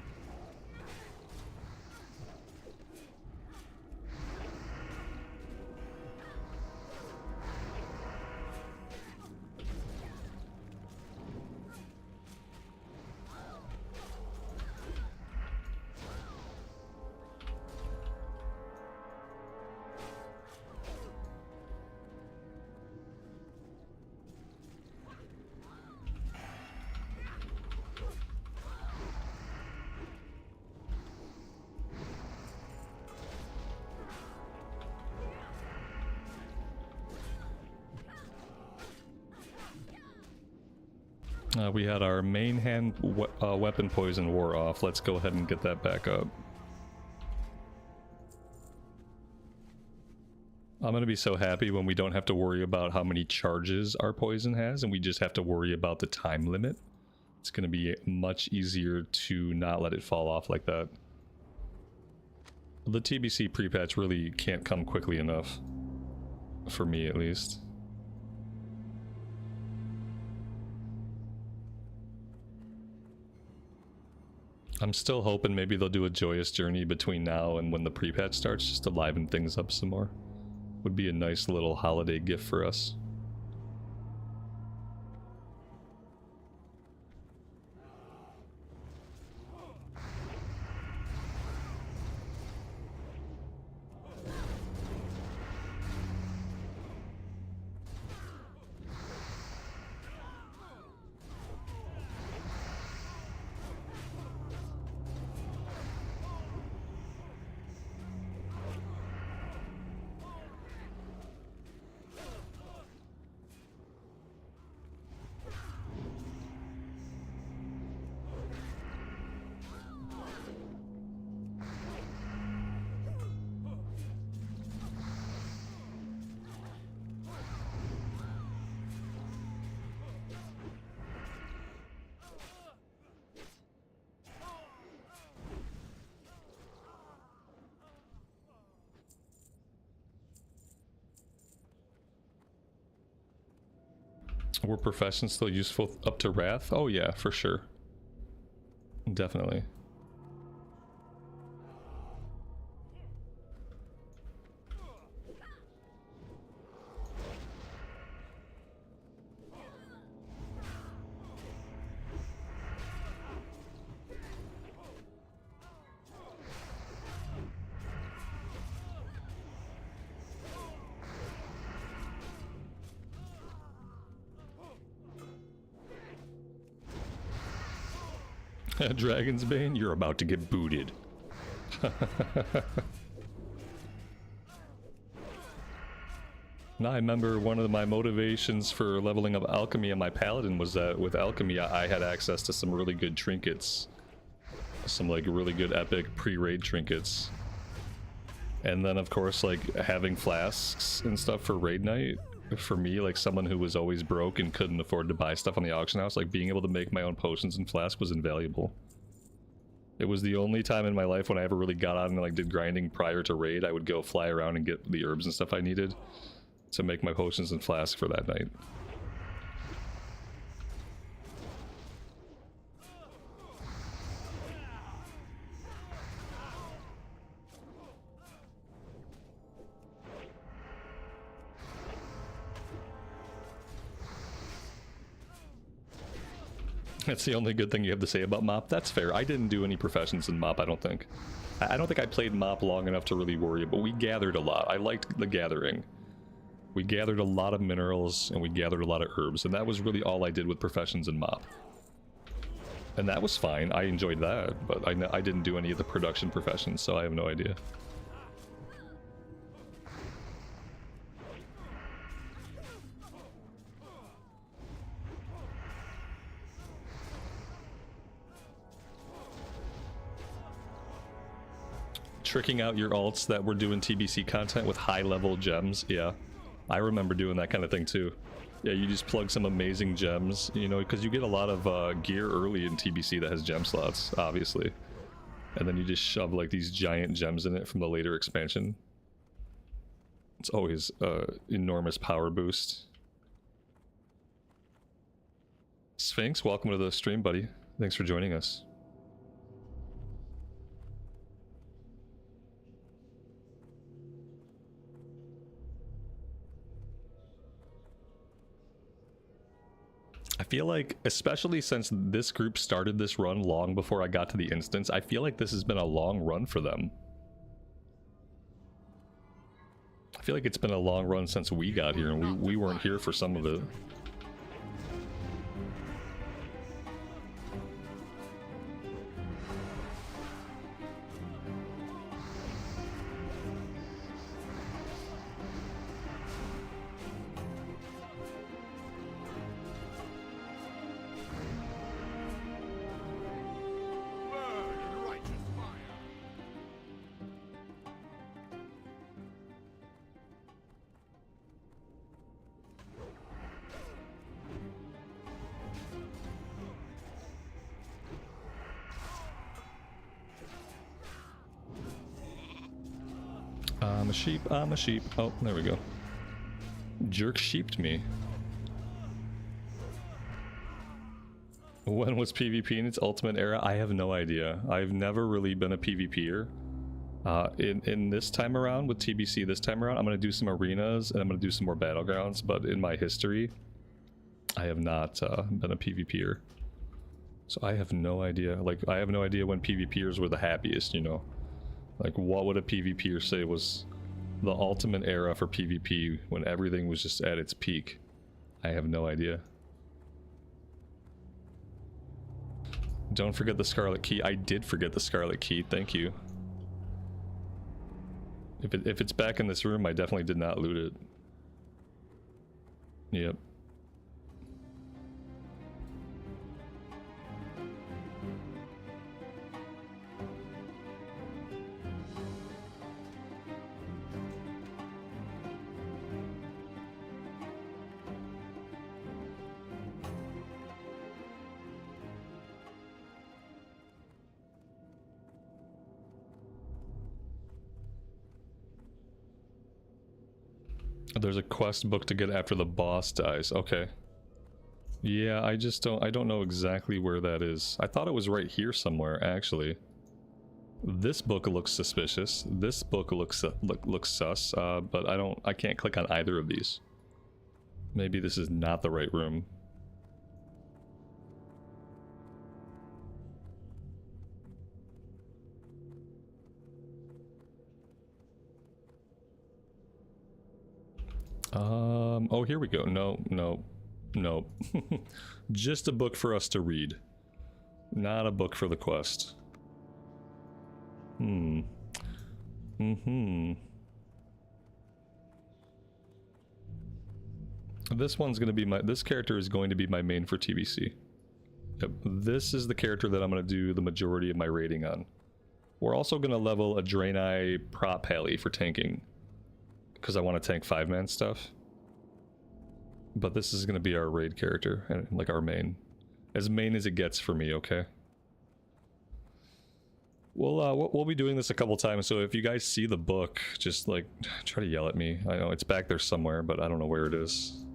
We had our main hand weapon poison wore off. Let's go ahead and get that back up. I'm gonna be so happy when we don't have to worry about how many charges our poison has, and we just have to worry about the time limit. It's gonna be much easier to not let it fall off like that. The TBC pre-patch really can't come quickly enough. For me, at least. I'm still hoping maybe they'll do a joyous journey between now and when the pre-patch starts, just to liven things up some more. Would be a nice little holiday gift for us. Were professions still useful up to Wrath? Oh yeah, for sure. Definitely. Dragon's Bane, you're about to get booted. No, I remember one of my motivations for leveling up alchemy on my paladin was that with alchemy I had access to some really good trinkets. Some like really good epic pre-raid trinkets. And then of course like having flasks and stuff for raid night, for me, like someone who was always broke and couldn't afford to buy stuff on the auction house, like being able to make my own potions and flask was invaluable. It was the only time in my life when I ever really got on and like did grinding prior to raid. I would go fly around and get the herbs and stuff I needed to make my potions and flask for that night. That's the only good thing you have to say about MoP. That's fair. I didn't do any professions in MoP, I don't think. I don't think I played MoP long enough to really worry, but we gathered a lot. I liked the gathering. We gathered a lot of minerals, and we gathered a lot of herbs, and that was really all I did with professions in MoP. And that was fine. I enjoyed that, but I didn't do any of the production professions, so I have no idea. Tricking out your alts that were doing TBC content with high-level gems, yeah. I remember doing that kind of thing too. Yeah, you just plug some amazing gems, you know, because you get a lot of gear early in TBC that has gem slots, obviously. And then you just shove like these giant gems in it from the later expansion. It's always enormous power boost. Sphinx, welcome to the stream, buddy. Thanks for joining us. I feel like, especially since this group started this run long before I got to the instance, I feel like this has been a long run for them. I feel like it's been a long run since we got here, and we weren't here for some of it. I'm a sheep, I'm a sheep. Oh, there we go. Jerk sheeped me. When was PvP in its ultimate era? I have no idea. I've never really been a PvPer. In this time around, with TBC this time around, I'm going to do some arenas and I'm going to do some more battlegrounds, but in my history, I have not been a PvPer. So I have no idea. Like, I have no idea when PvPers were the happiest, you know? Like, what would a PvPer say was the ultimate era for PvP when everything was just at its peak? I have no idea. Don't forget the Scarlet Key. I did forget the Scarlet Key, thank you. If it's back in this room, I definitely did not loot it. Yep. There's a quest book to get after the boss dies. Okay. Yeah, I don't know exactly where that is. I thought it was right here somewhere, actually. This book looks suspicious. This book looks sus, but I can't click on either of these. Maybe this is not the right room. Oh, here we go. No. Just a book for us to read. Not a book for the quest. Hmm. Mm-hmm. This one's gonna be this character is going to be my main for TBC. Yep. This is the character that I'm gonna do the majority of my raiding on. We're also gonna level a Draenei prop pally for tanking, because I want to tank 5-man stuff. But this is gonna be our raid character, and like our main. As main as it gets for me, okay? We'll be doing this a couple times, so if you guys see the book, just like try to yell at me. I know it's back there somewhere, but I don't know where it is.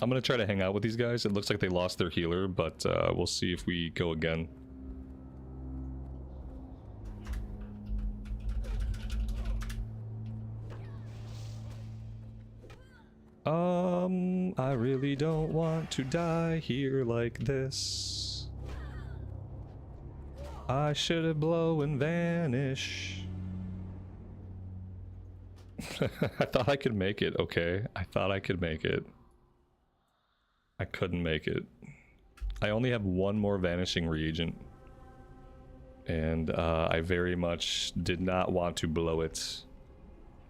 I'm gonna try to hang out with these guys. It looks like they lost their healer, but we'll see if we go again. I really don't want to die here like this. I should have blow and vanish. I thought I could make it, okay? I thought I could make it. I couldn't make it. I only have one more vanishing reagent. And I very much did not want to blow it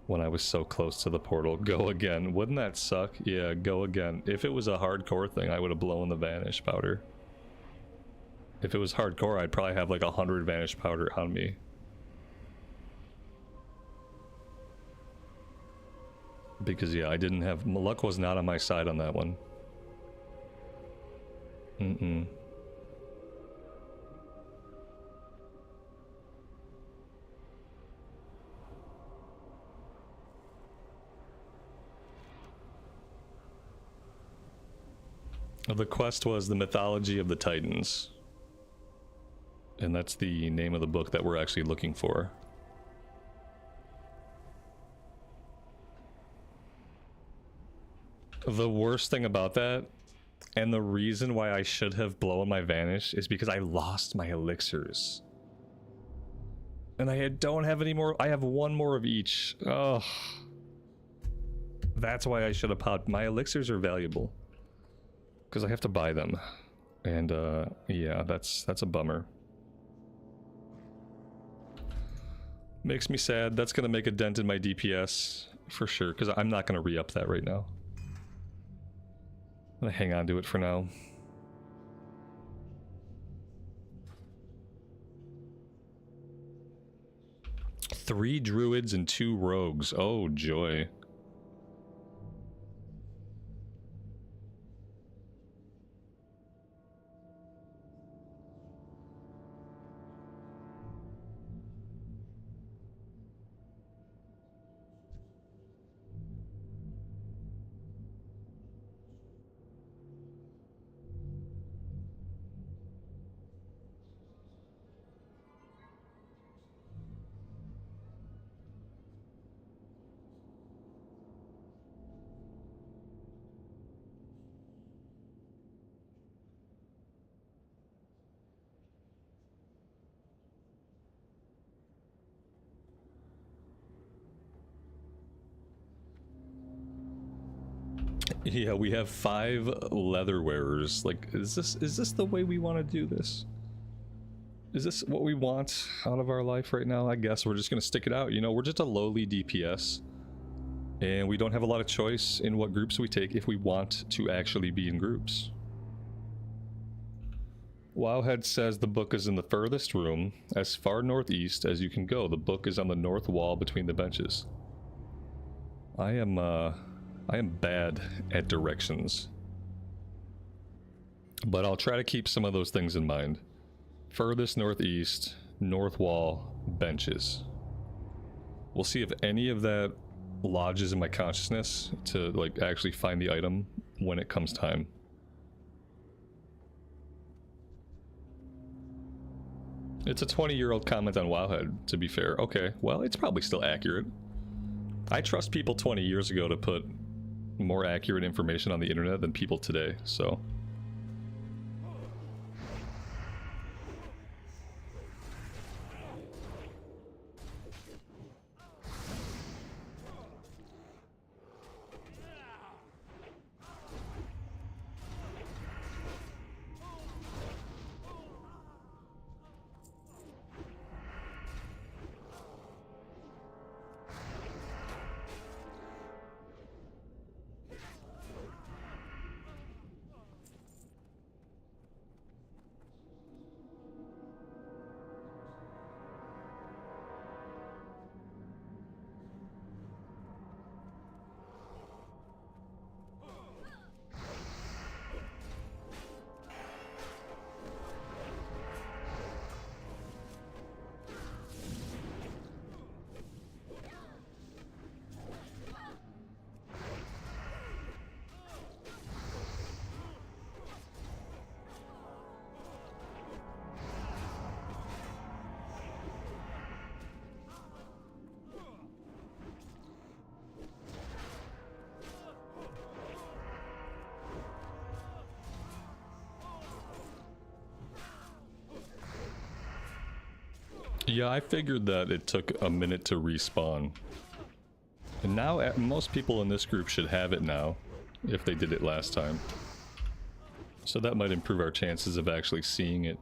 when I was so close to the portal. Go again. Wouldn't that suck? Yeah, go again. If it was a hardcore thing, I would have blown the vanish powder. If it was hardcore, I'd probably have like 100 vanish powder on me. Because yeah, I didn't have... luck was not on my side on that one. Mm-mm. The quest was The Mythology of the Titans. And that's the name of the book that we're actually looking for. The worst thing about that, and the reason why I should have blown my vanish, is because I lost my elixirs. And I don't have any more. I have one more of each. Oh. That's why I should have popped. My elixirs are valuable. Because I have to buy them. And yeah, that's a bummer. Makes me sad. That's gonna make a dent in my DPS for sure, because I'm not gonna re-up that right now. I'm gonna hang on to it for now. Three druids and 2 rogues. Oh joy. Yeah, we have 5 leather wearers. Like, is this the way we want to do this? Is this what we want out of our life right now? I guess we're just gonna stick it out. You know, we're just a lowly DPS. And we don't have a lot of choice in what groups we take if we want to actually be in groups. Wowhead says the book is in the furthest room, as far northeast as you can go. The book is on the north wall between the benches. I am bad at directions. But I'll try to keep some of those things in mind. Furthest northeast, north wall, benches. We'll see if any of that lodges in my consciousness to like actually find the item when it comes time. It's a 20-year-old comment on Wowhead, to be fair. Okay, well, it's probably still accurate. I trust people 20 years ago to put more accurate information on the internet than people today, so... Yeah, I figured that it took a minute to respawn. And now most people in this group should have it now, if they did it last time. So that might improve our chances of actually seeing it.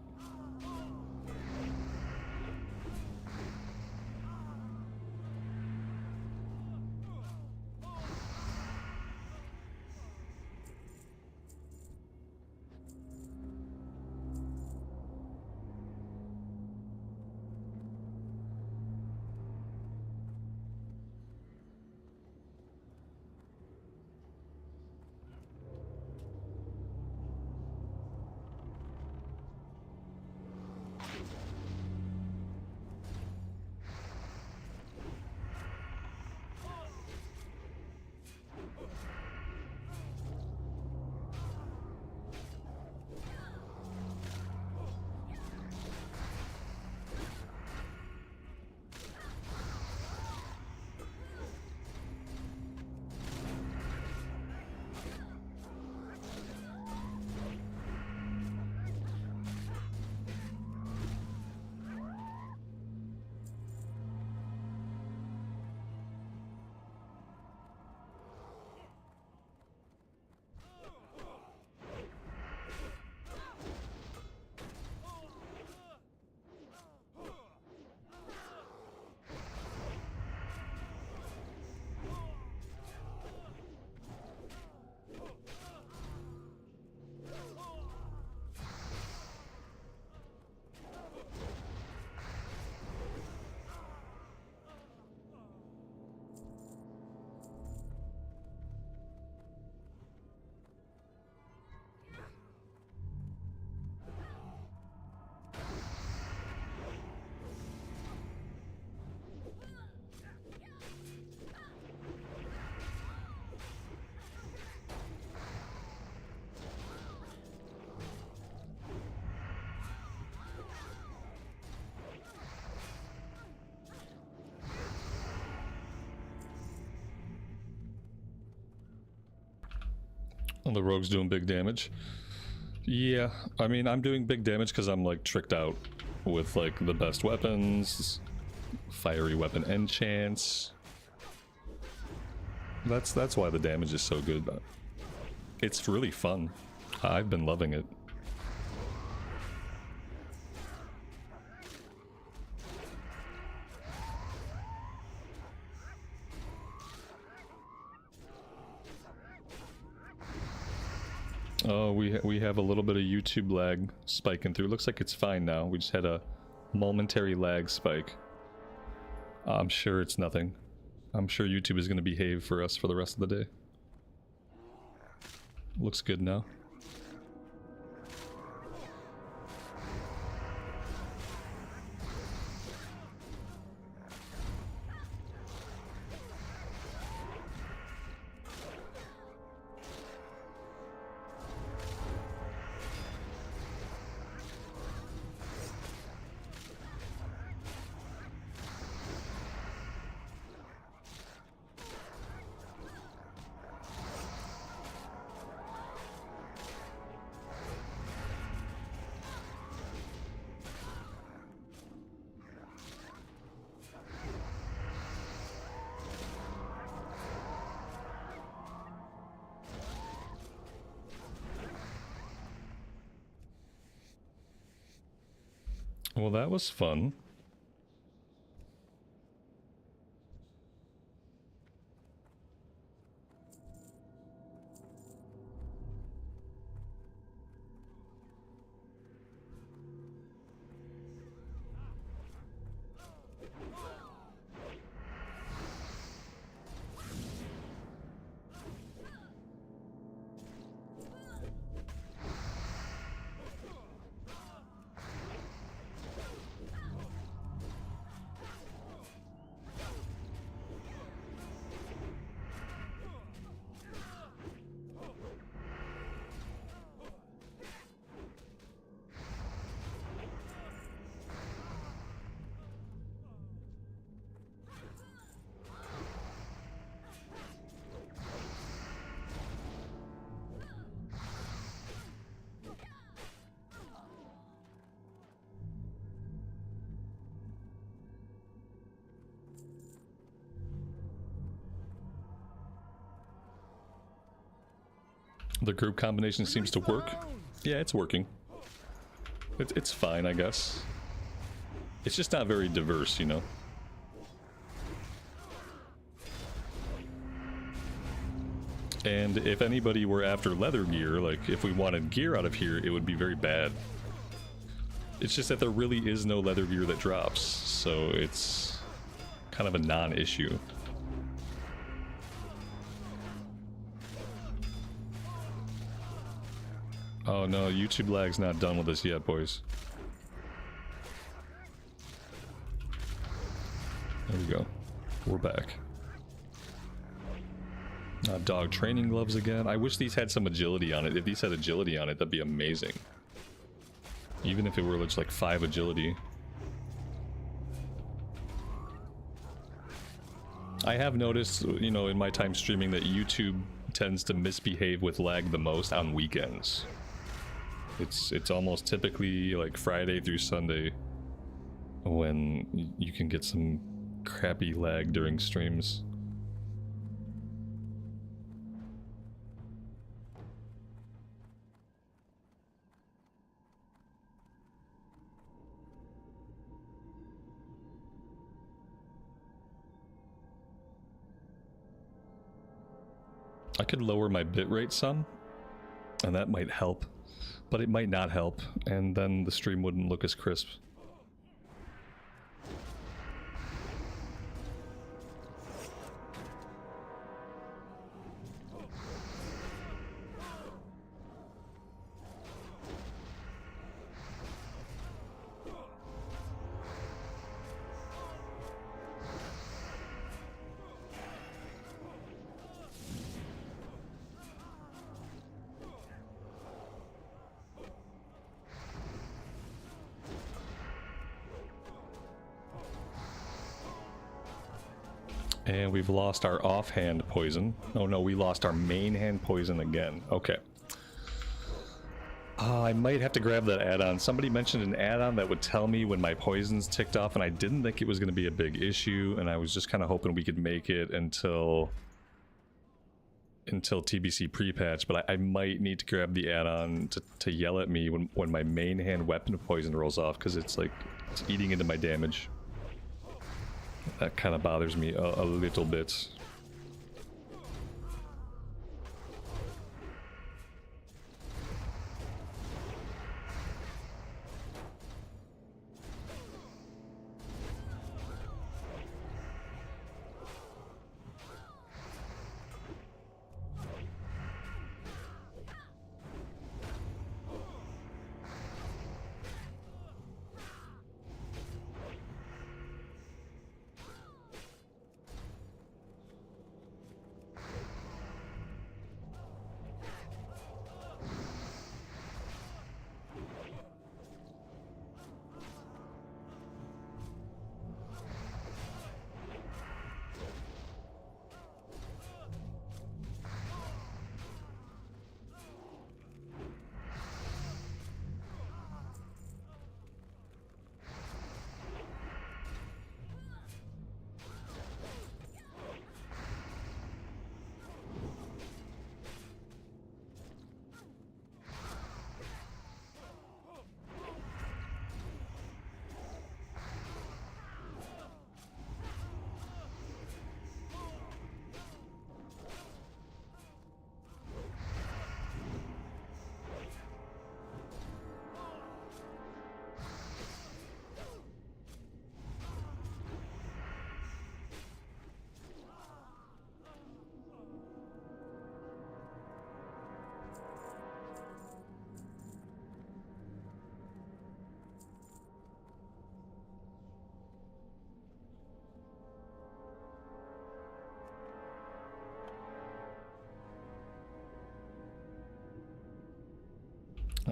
Oh, the rogue's doing big damage. Yeah, I mean, I'm doing big damage because I'm, like, tricked out with, like, the best weapons, fiery weapon enchants. That's why the damage is so good. It's really fun. I've been loving it. Oh, we have a little bit of YouTube lag spiking through. Looks like it's fine now. We just had a momentary lag spike. I'm sure it's nothing. I'm sure YouTube is going to behave for us for the rest of the day. Looks good now. Well, that was fun. The group combination seems to work. Yeah, it's working. It's fine, I guess. It's just not very diverse, you know? And if anybody were after leather gear, like if we wanted gear out of here, it would be very bad. It's just that there really is no leather gear that drops, so it's kind of a non-issue. Oh no, YouTube lag's not done with us yet, boys. There we go. We're back. Dog training gloves again. I wish these had some agility on it. If these had agility on it, that'd be amazing. Even if it were just like 5 agility. I have noticed, you know, in my time streaming that YouTube tends to misbehave with lag the most on weekends. It's almost typically like Friday through Sunday when you can get some crappy lag during streams. I could lower my bitrate some, and that might help, but it might not help, and then the stream wouldn't look as crisp. And we've lost our offhand poison. Oh no, we lost our main hand poison again. Okay. I might have to grab that add-on. Somebody mentioned an add-on that would tell me when my poisons ticked off, and I didn't think it was going to be a big issue, and I was just kind of hoping we could make it until TBC pre-patch, but I might need to grab the add-on to yell at me when my main hand weapon poison rolls off, because it's like, it's eating into my damage. That kind of bothers me a little bit.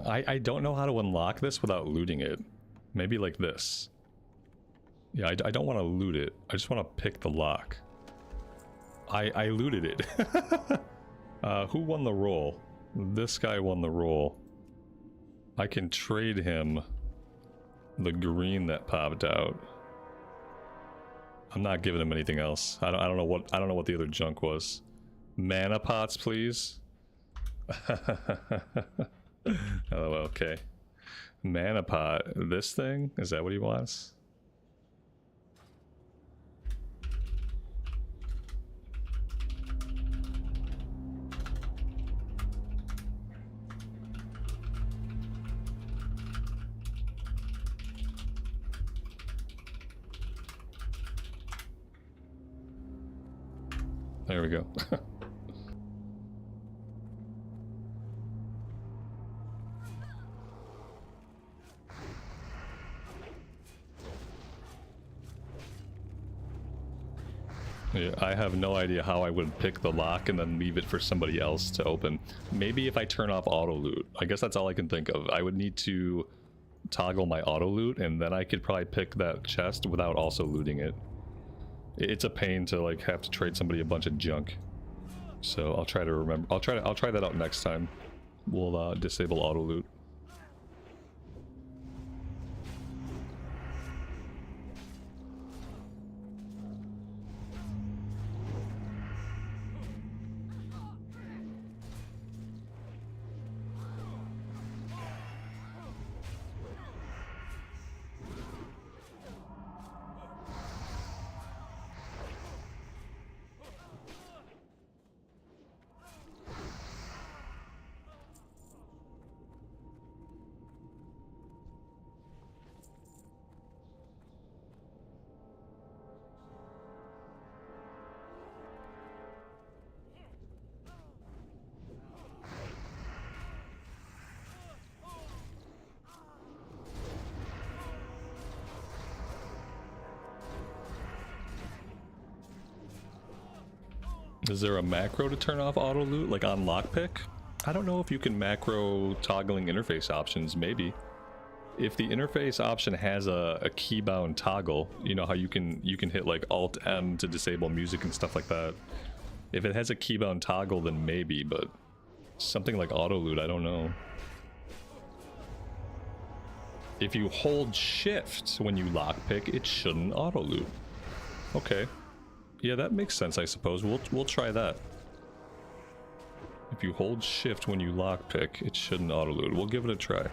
I don't know how to unlock this without looting it. Maybe like this. Yeah, I don't want to loot it. I just want to pick the lock. I looted it. Who won the roll? This guy won the roll. I can trade him the green that popped out. I'm not giving him anything else. I don't know what the other junk was. Mana pots, please. Oh, okay. Mana pot. This thing? Is that what he wants? There we go. Yeah, I have no idea how I would pick the lock and then leave it for somebody else to open. Maybe if I turn off auto loot. I guess that's all I can think of. I would need to toggle my auto loot, and then I could probably pick that chest without also looting it. It's a pain to like have to trade somebody a bunch of junk. So I'll try to remember. I'll try that out next time. We'll disable auto loot. Is there a macro to turn off auto loot, like on lockpick? I don't know if you can macro toggling interface options, maybe. If the interface option has a keybound toggle, you know how you can hit like Alt M to disable music and stuff like that. If it has a keybound toggle, then maybe, but something like auto loot, I don't know. If you hold shift when you lockpick, it shouldn't auto loot. Okay. Yeah, that makes sense, I suppose. We'll try that. If you hold shift when you lockpick, it shouldn't auto loot. We'll give it a try.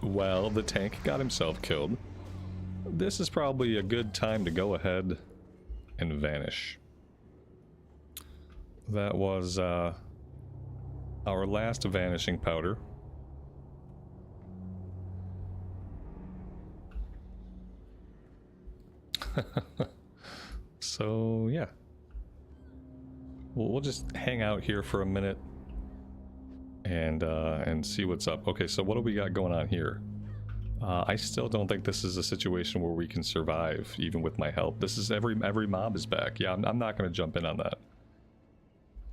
Well, the tank got himself killed. This is probably a good time to go ahead and vanish. That was our last vanishing powder. So yeah, we'll just hang out here for a minute and see what's up. Okay, so what do we got going on here? I still don't think this is a situation where we can survive even with my help. This is every mob is back. Yeah, I'm not going to jump in on that.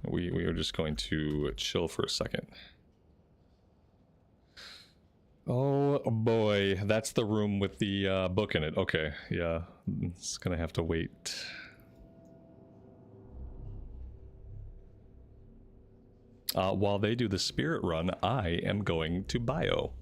We are just going to chill for a second. Oh boy, that's the room with the book in it. Okay, yeah, it's gonna have to wait. While they do the spirit run, I am going to bio.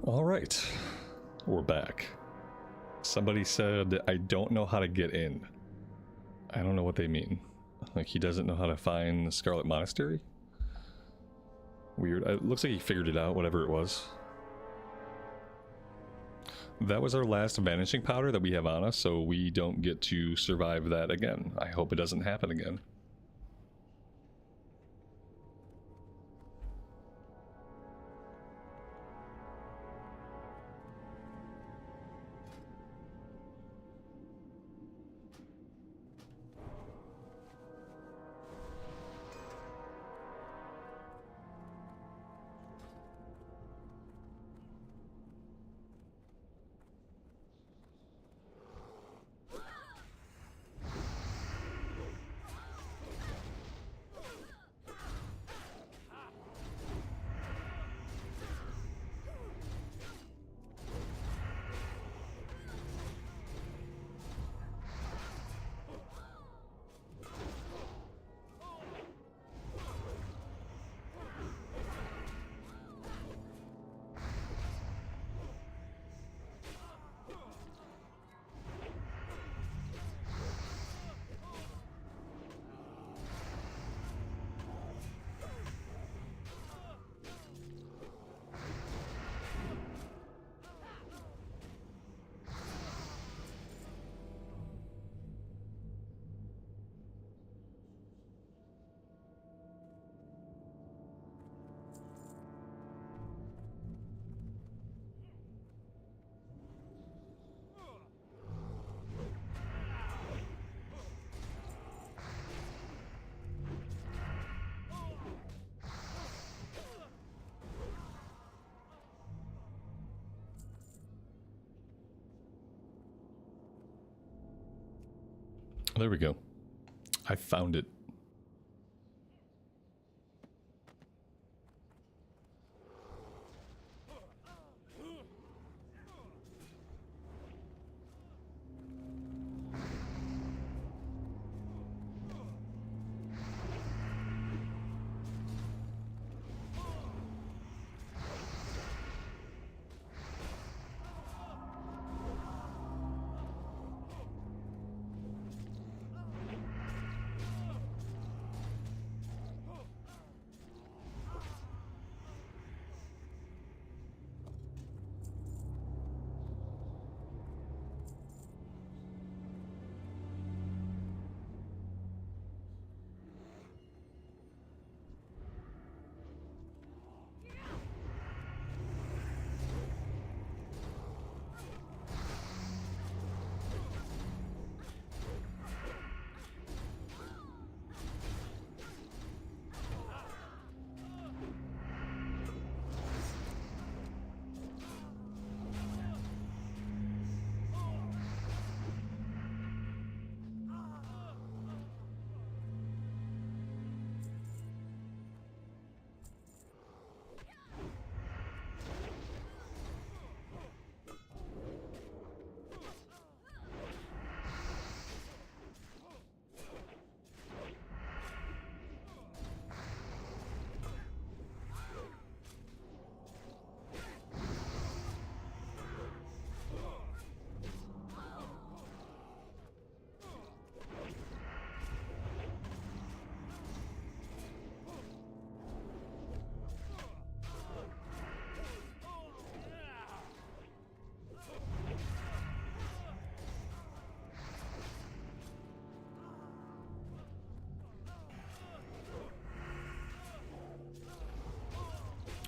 All right, we're back. Somebody said, I don't know how to get in. I don't know what they mean. Like, he doesn't know how to find the Scarlet Monastery? Weird. It looks like he figured it out, whatever it was. That was our last vanishing powder that we have on us, so we don't get to survive that again. I hope it doesn't happen again. There we go. I found it.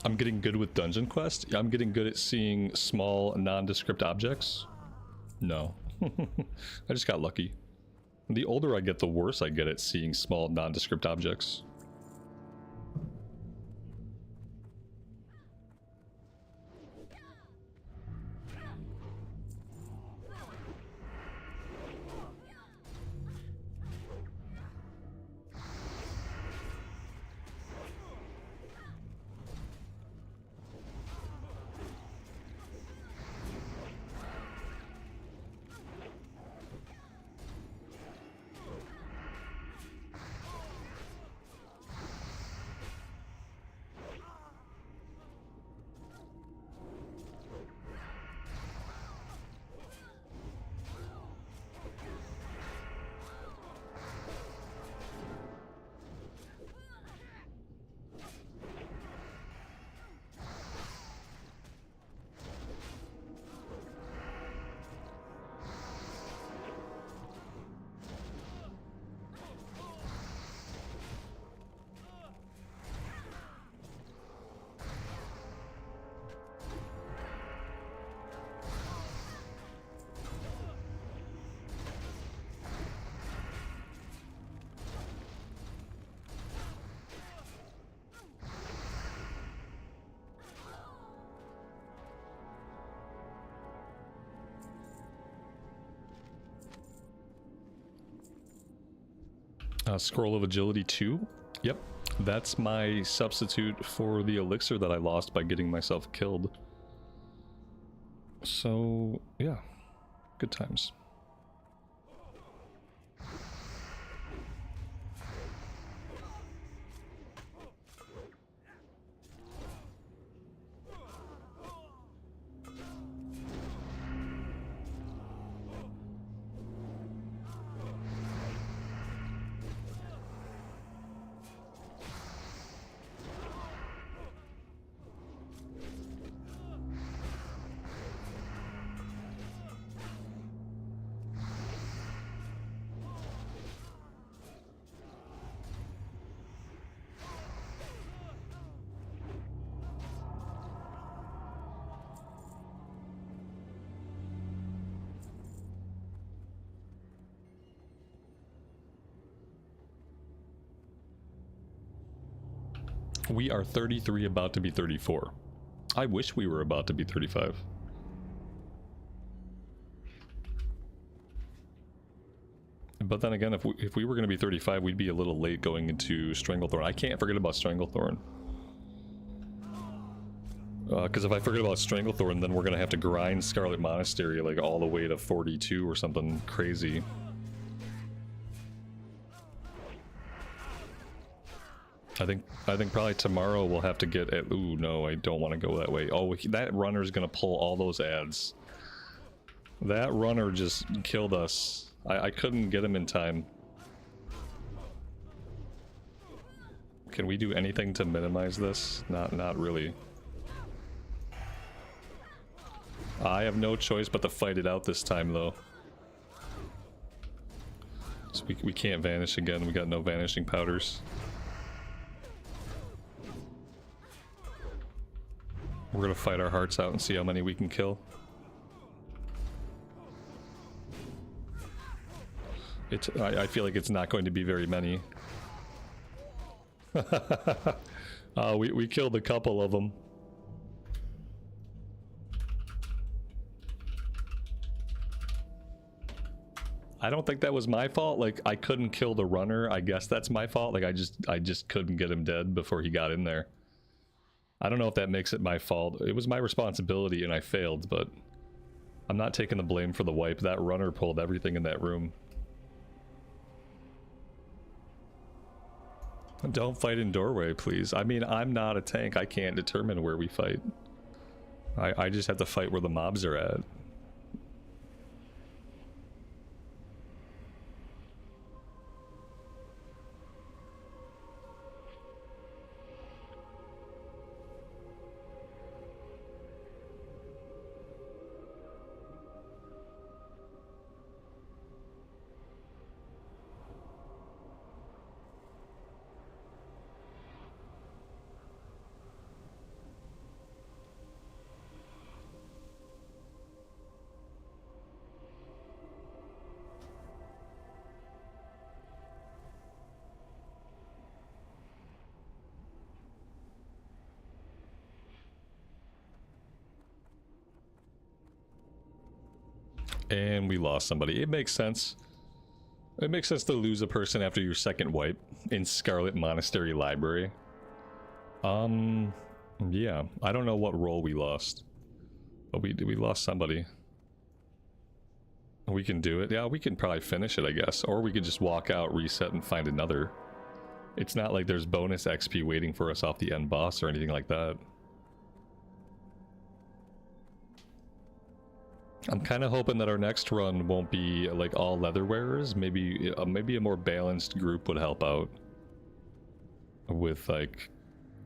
I'm getting good with Dungeon Quest. I'm getting good at seeing small, nondescript objects. No. I just got lucky. The older I get, the worse I get at seeing small, nondescript objects. Scroll of Agility 2? Yep. That's my substitute for the elixir that I lost by getting myself killed. So, yeah. Good times. We are 33, about to be 34. I wish we were about to be 35. But then again, if we were going to be 35, we'd be a little late going into Stranglethorn. I can't forget about Stranglethorn. Because if I forget about Stranglethorn, then we're going to have to grind Scarlet Monastery like all the way to 42 or something crazy. I think probably tomorrow we'll have to get at... Ooh, no, I don't want to go that way. Oh, that runner's gonna pull all those ads. That runner just killed us. I couldn't get him in time. Can we do anything to minimize this? Not really. I have no choice but to fight it out this time, though. So we can't vanish again. We got no vanishing powders. We're gonna fight our hearts out and see how many we can kill. I feel like it's not going to be very many. We killed a couple of them. I don't think that was my fault. Like, I couldn't kill the runner. I guess that's my fault. Like, I just couldn't get him dead before he got in there. I don't know if that makes it my fault. It was my responsibility and I failed, but I'm not taking the blame for the wipe. That runner pulled everything in that room. Don't fight in doorway, please. I mean, I'm not a tank. I can't determine where we fight. I just have to fight where the mobs are at. And we lost somebody. It makes sense. It makes sense to lose a person after your second wipe in Scarlet Monastery Library. Yeah. I don't know what role we lost. But we lost somebody. We can do it. Yeah, we can probably finish it, I guess. Or we could just walk out, reset, and find another. It's not like there's bonus XP waiting for us off the end boss or anything like that. I'm kind of hoping that our next run won't be like all leather wearers. Maybe a more balanced group would help out with, like,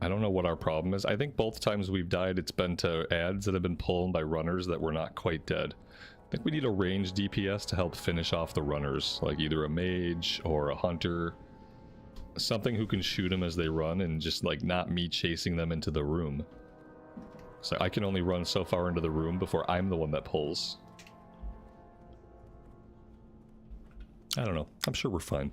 I don't know what our problem is. I think both times we've died, it's been to ads that have been pulled by runners that were not quite dead. I think we need a ranged DPS to help finish off the runners, like either a mage or a hunter, something who can shoot them as they run and just like not me chasing them into the room. So I can only run so far into the room before I'm the one that pulls. I don't know. I'm sure we're fine.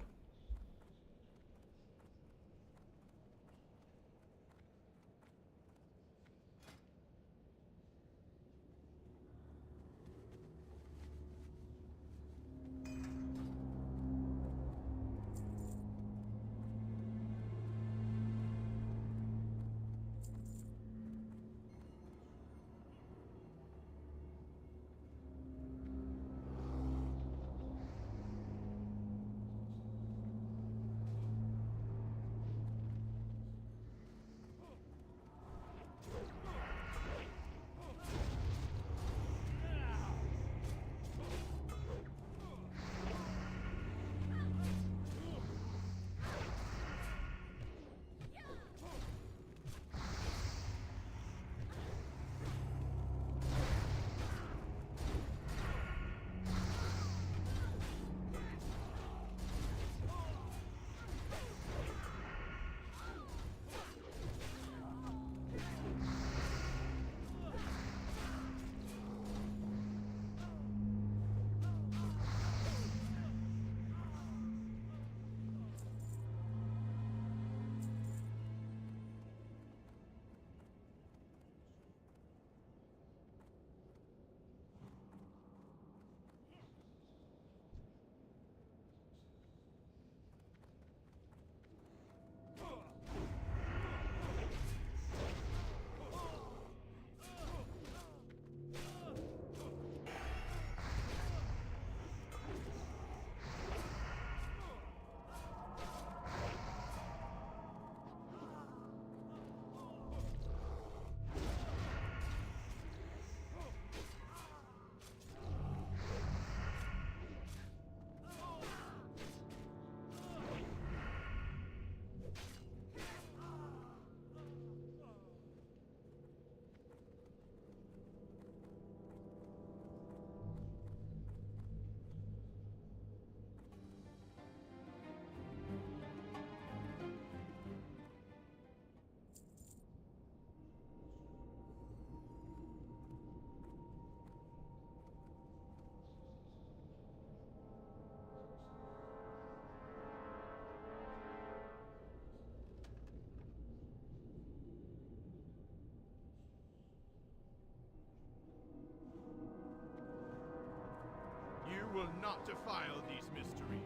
will not defile these mysteries.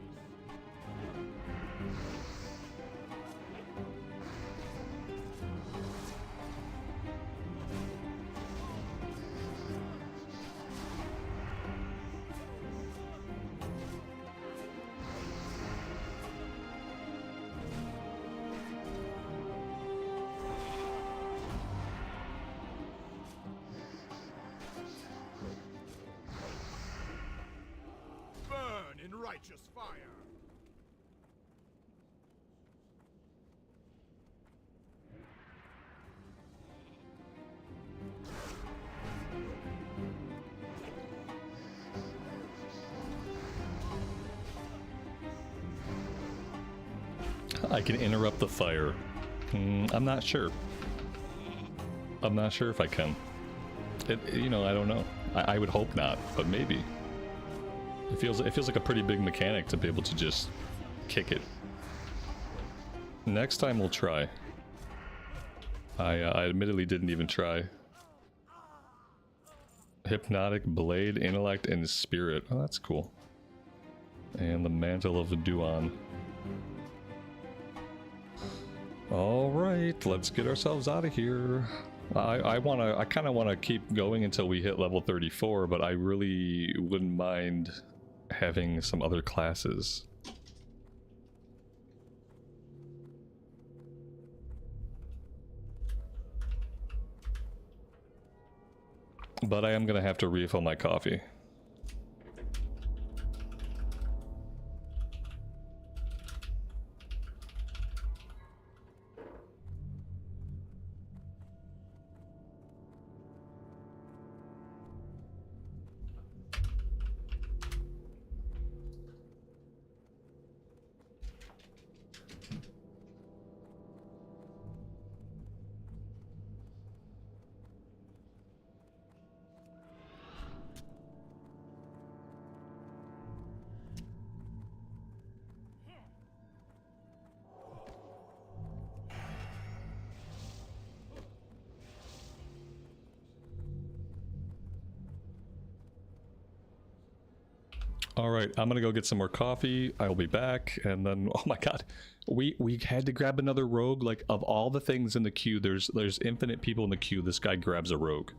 Burn in righteous fire. I can interrupt the fire. I'm not sure. I'm not sure if I can. You know, I don't know. I would hope not, but maybe. It feels like a pretty big mechanic to be able to just kick it. Next time we'll try. I admittedly didn't even try. Hypnotic Blade, Intellect, and Spirit. Oh, that's cool. And the Mantle of the Duan. Alright, let's get ourselves out of here. I kind of wanna keep going until we hit level 34, but I really wouldn't mind having some other classes. But I am gonna have to refill my coffee. Alright, I'm gonna go get some more coffee. I'll be back, and then, oh my god, we had to grab another rogue. Like, of all the things in the queue, there's infinite people in the queue. This guy grabs a rogue.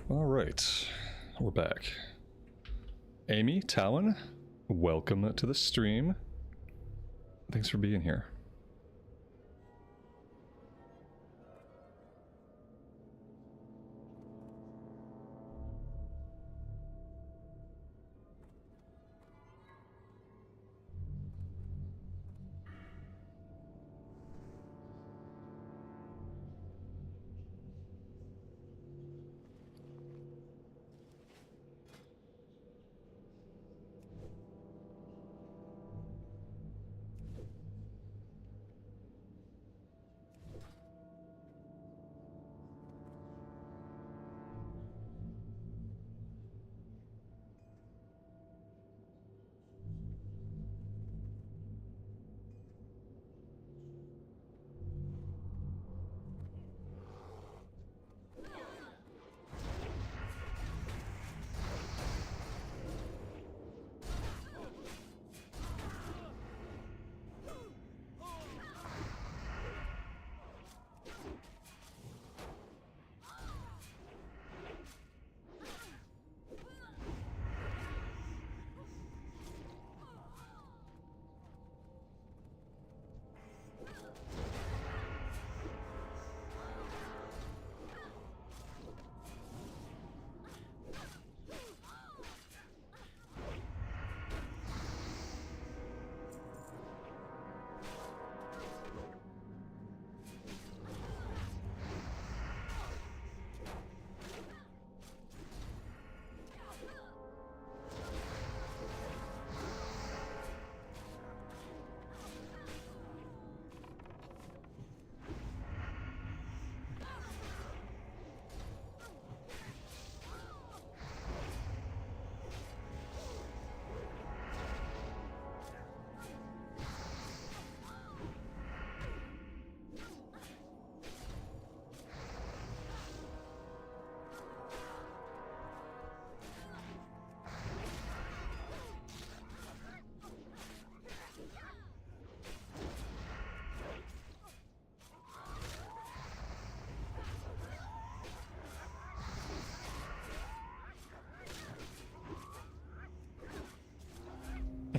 Alright, we're back. Amy, Talon, welcome to the stream. Thanks for being here.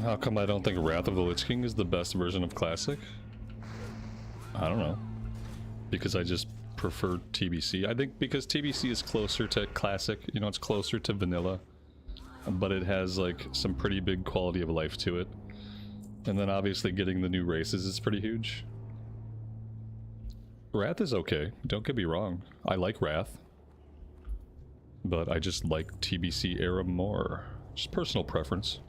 How come I don't think Wrath of the Lich King is the best version of Classic? I don't know. Because I just prefer TBC. I think because TBC is closer to Classic, you know, it's closer to vanilla. But it has like some pretty big quality of life to it. And then obviously getting the new races is pretty huge. Wrath is okay, don't get me wrong. I like Wrath. But I just like TBC era more. Just personal preference.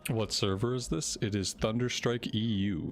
What server is this? It is Thunderstrike EU.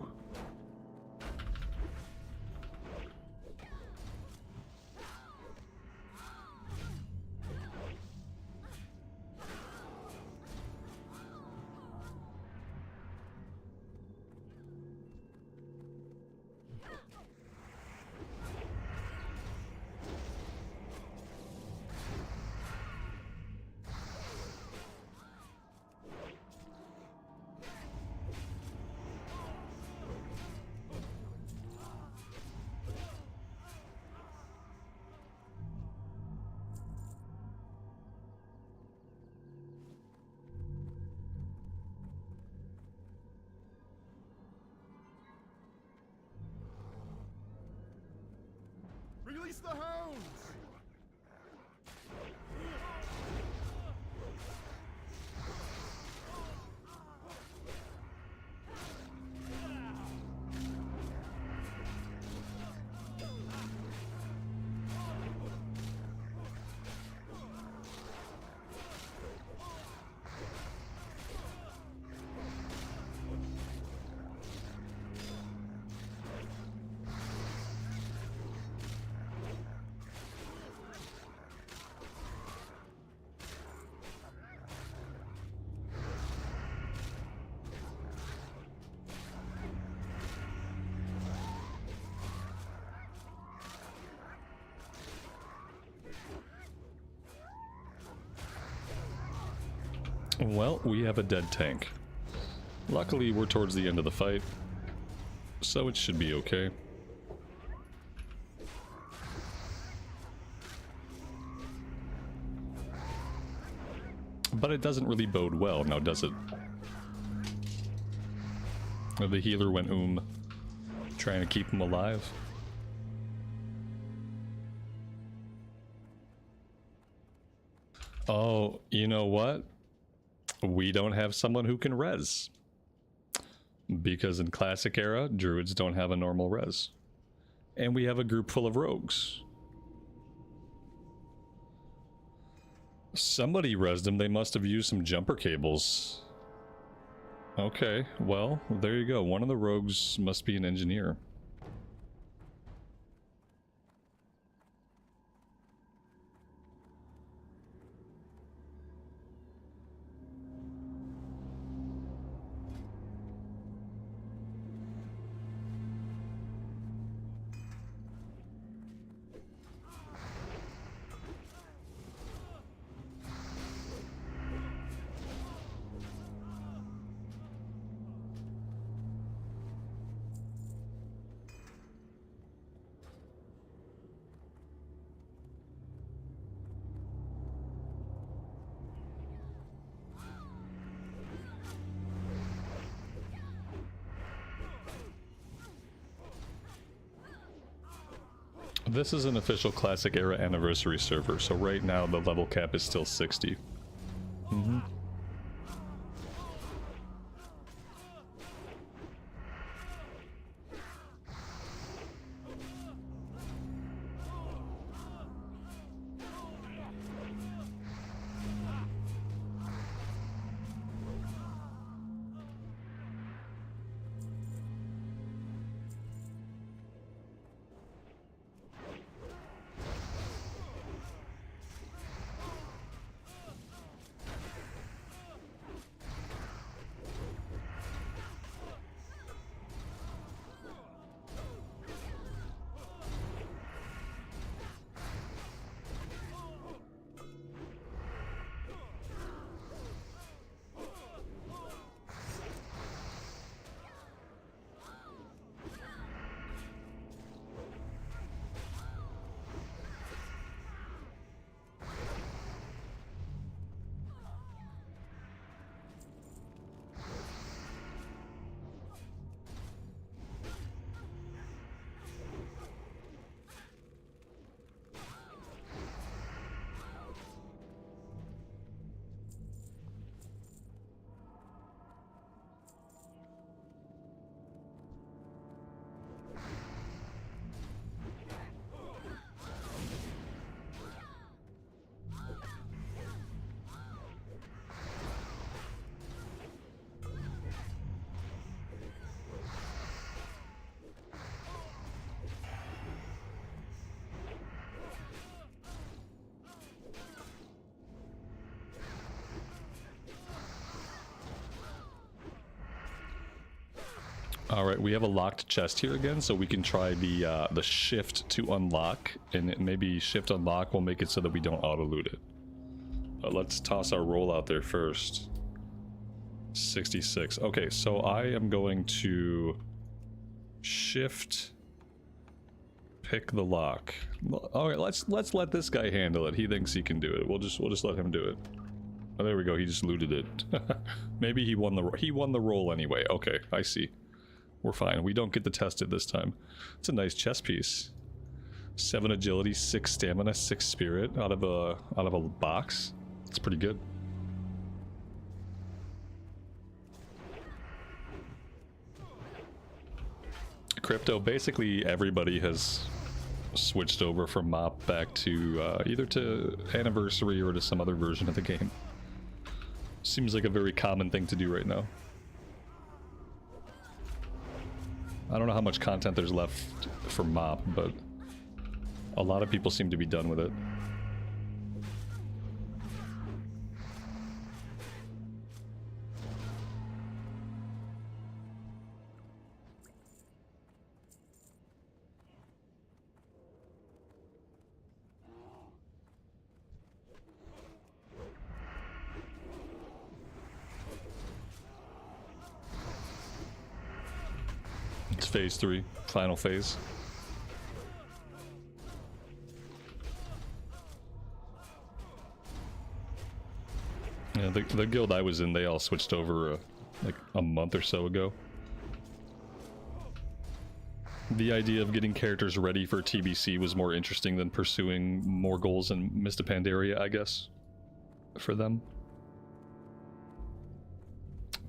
Release the hounds! Well, we have a dead tank. Luckily, we're towards the end of the fight, so it should be okay. But it doesn't really bode well, now does it? The healer went trying to keep him alive. Oh, you know what? We don't have someone who can res. Because in Classic Era, druids don't have a normal res. And we have a group full of rogues. Somebody resed them, they must have used some jumper cables. Okay, well, there you go. One of the rogues must be an engineer. This is an official Classic Era Anniversary server, so right now the level cap is still 60. All right, we have a locked chest here again, so we can try the shift to unlock, and maybe shift unlock will make it so that we don't auto loot it. But let's toss our roll out there first. 66. Okay, so I am going to shift, pick the lock. All right, let's let this guy handle it. He thinks he can do it. We'll just let him do it. Oh, there we go. He just looted it. Maybe he won the roll anyway. Okay, I see. We're fine. We don't get to test it this time. It's a nice chess piece. 7 agility, 6 stamina, 6 spirit out of a box. It's pretty good. Crypto, basically everybody has switched over from MOP back to either to Anniversary or to some other version of the game. Seems like a very common thing to do right now. I don't know how much content there's left for MOP, but a lot of people seem to be done with it. It's phase 3, final phase. Yeah, the guild I was in, they all switched over like a month or so ago. The idea of getting characters ready for TBC was more interesting than pursuing more goals in Mista Pandaria, I guess, for them.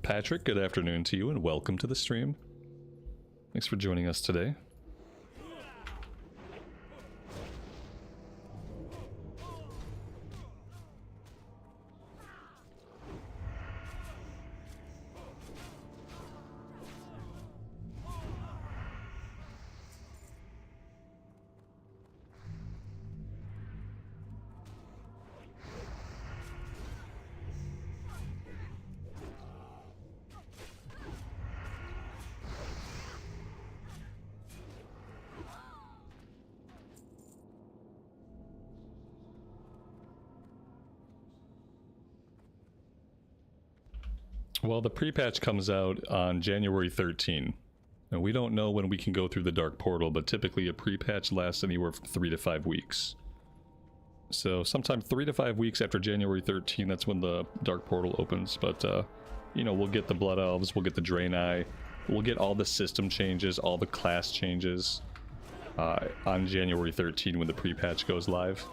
Patrick, good afternoon to you and welcome to the stream. Thanks for joining us today. Well, the pre-patch comes out on January 13. And we don't know when we can go through the Dark Portal, but typically a pre-patch lasts anywhere from 3 to 5 weeks. So sometime 3 to 5 weeks after January 13, that's when the Dark Portal opens. But, you know, we'll get the Blood Elves, we'll get the Draenei, we'll get all the system changes, all the class changes on January 13 when the pre-patch goes live.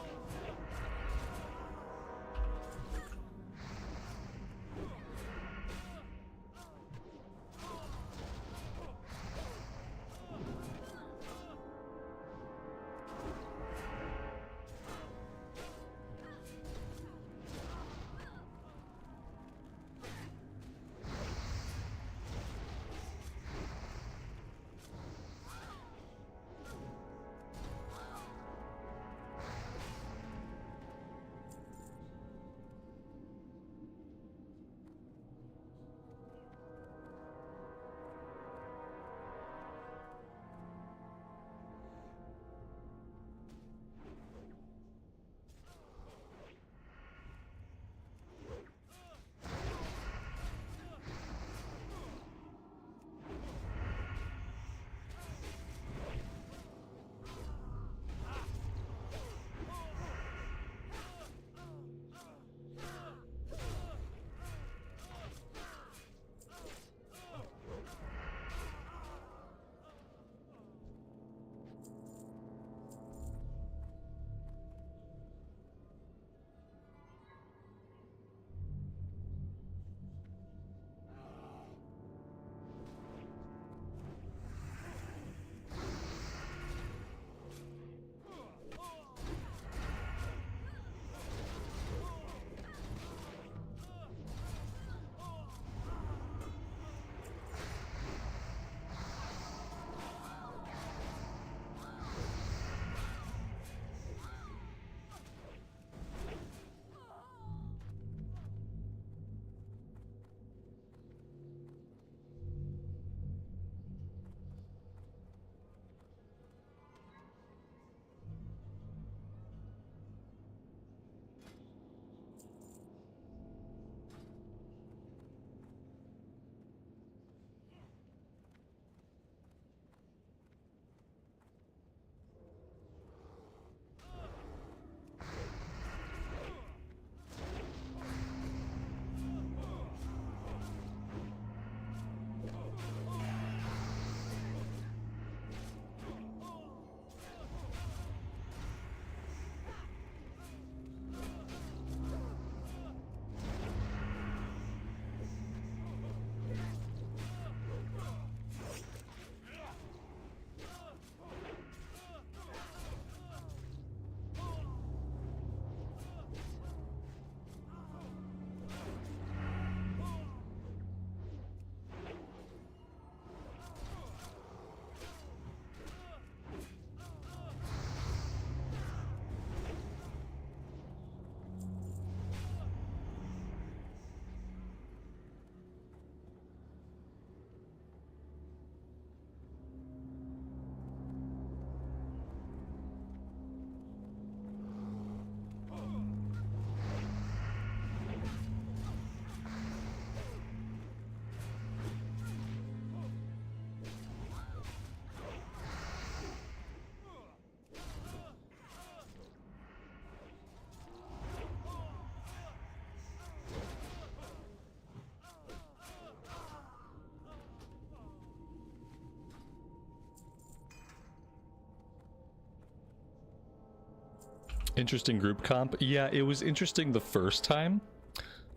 Interesting group comp. Yeah, it was interesting the first time.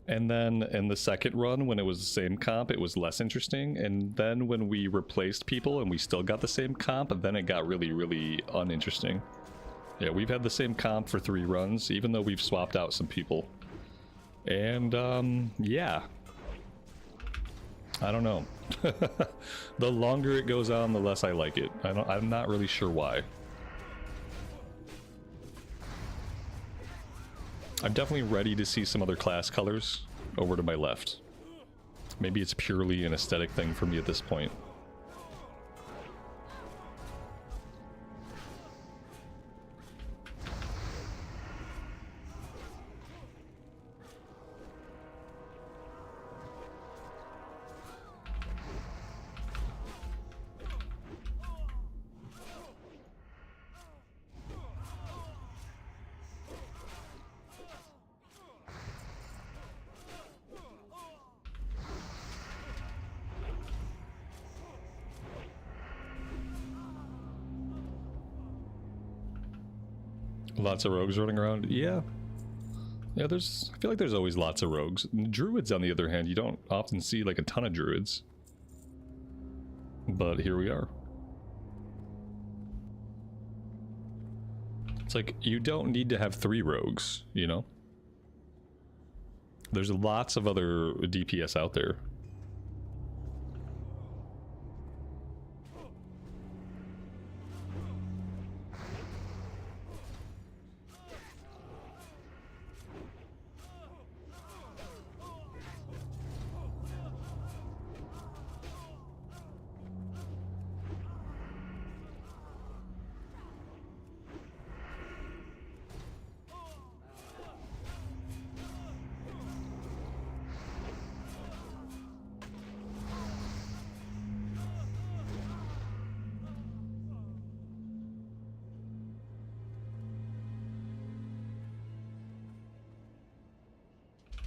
And then in the second run, when it was the same comp, it was less interesting. And then when we replaced people and we still got the same comp, then it got really, really uninteresting. Yeah, we've had the same comp for 3 runs, even though we've swapped out some people. And, yeah. I don't know. The longer it goes on, the less I like it. I'm not really sure why. I'm definitely ready to see some other class colors over to my left. Maybe it's purely an aesthetic thing for me at this point. Lots of rogues running around. Yeah. Yeah, I feel like there's always lots of rogues. Druids, on the other hand, you don't often see like a ton of druids. But here we are. It's like, you don't need to have 3 rogues, you know? There's lots of other DPS out there.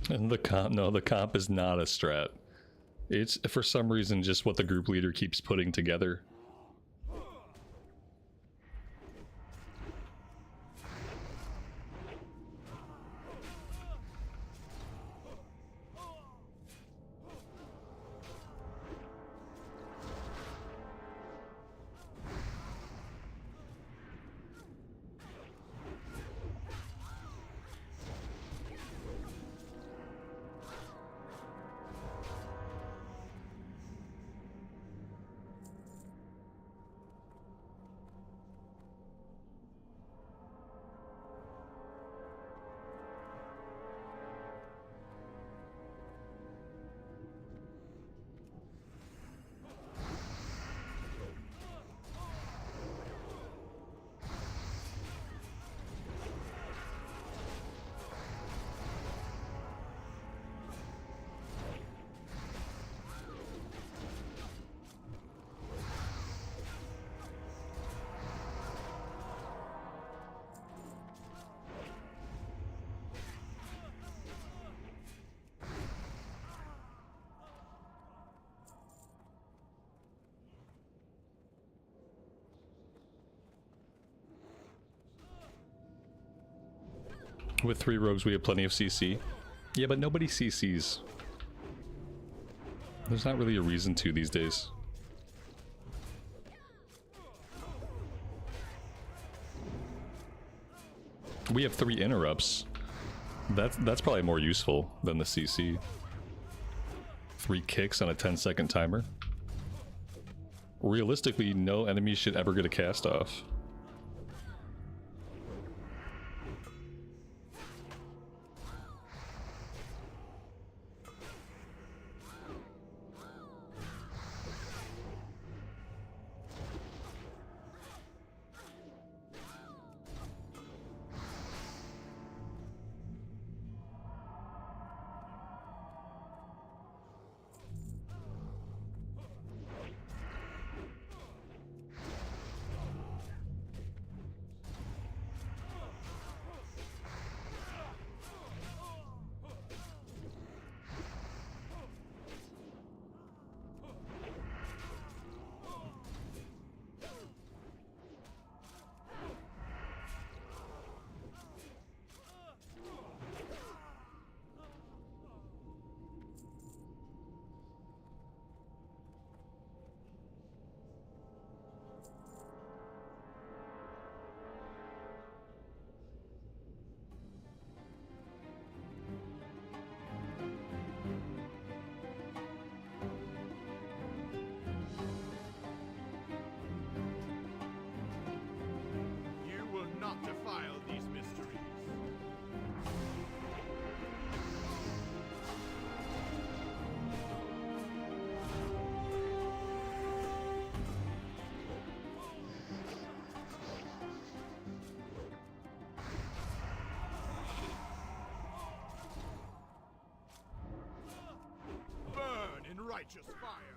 And the comp, no, the comp is not a strat. It's, for some reason, just what the group leader keeps putting together. With 3 rogues, we have plenty of CC. Yeah, but nobody CCs. There's not really a reason to these days. We have 3 interrupts. That's probably more useful than the CC. 3 kicks on a 10-second timer. Realistically, no enemy should ever get a cast off. Righteous fire.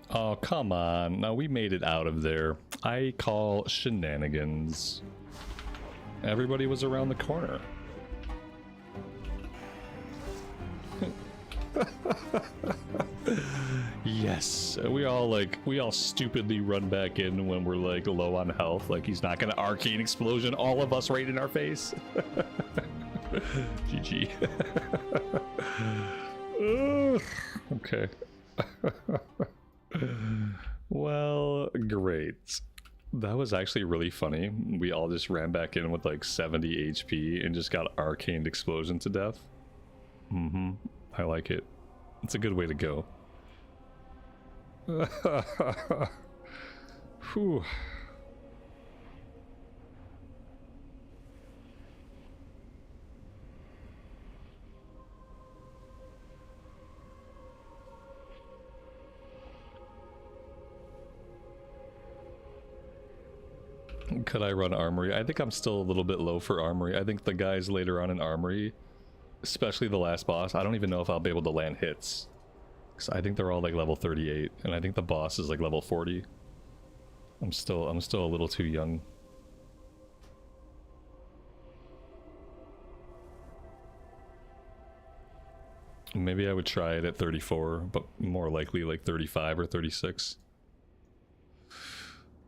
Oh, come on. No, we made it out of there. I call shenanigans. Everybody was around the corner. Yes, we all stupidly run back in when we're like low on health. Like he's not gonna arcane explosion all of us right in our face. GG. Okay. Well, great. That was actually really funny. We all just ran back in with like 70 HP and just got arcaned explosion to death. I like it. It's a good way to go. Whew. Could I run Armory? I think I'm still a little bit low for Armory. I think the guys later on in Armory, especially the last boss, I don't even know if I'll be able to land hits. Because I think they're all like level 38, and I think the boss is like level 40. I'm still a little too young. Maybe I would try it at 34, but more likely like 35 or 36.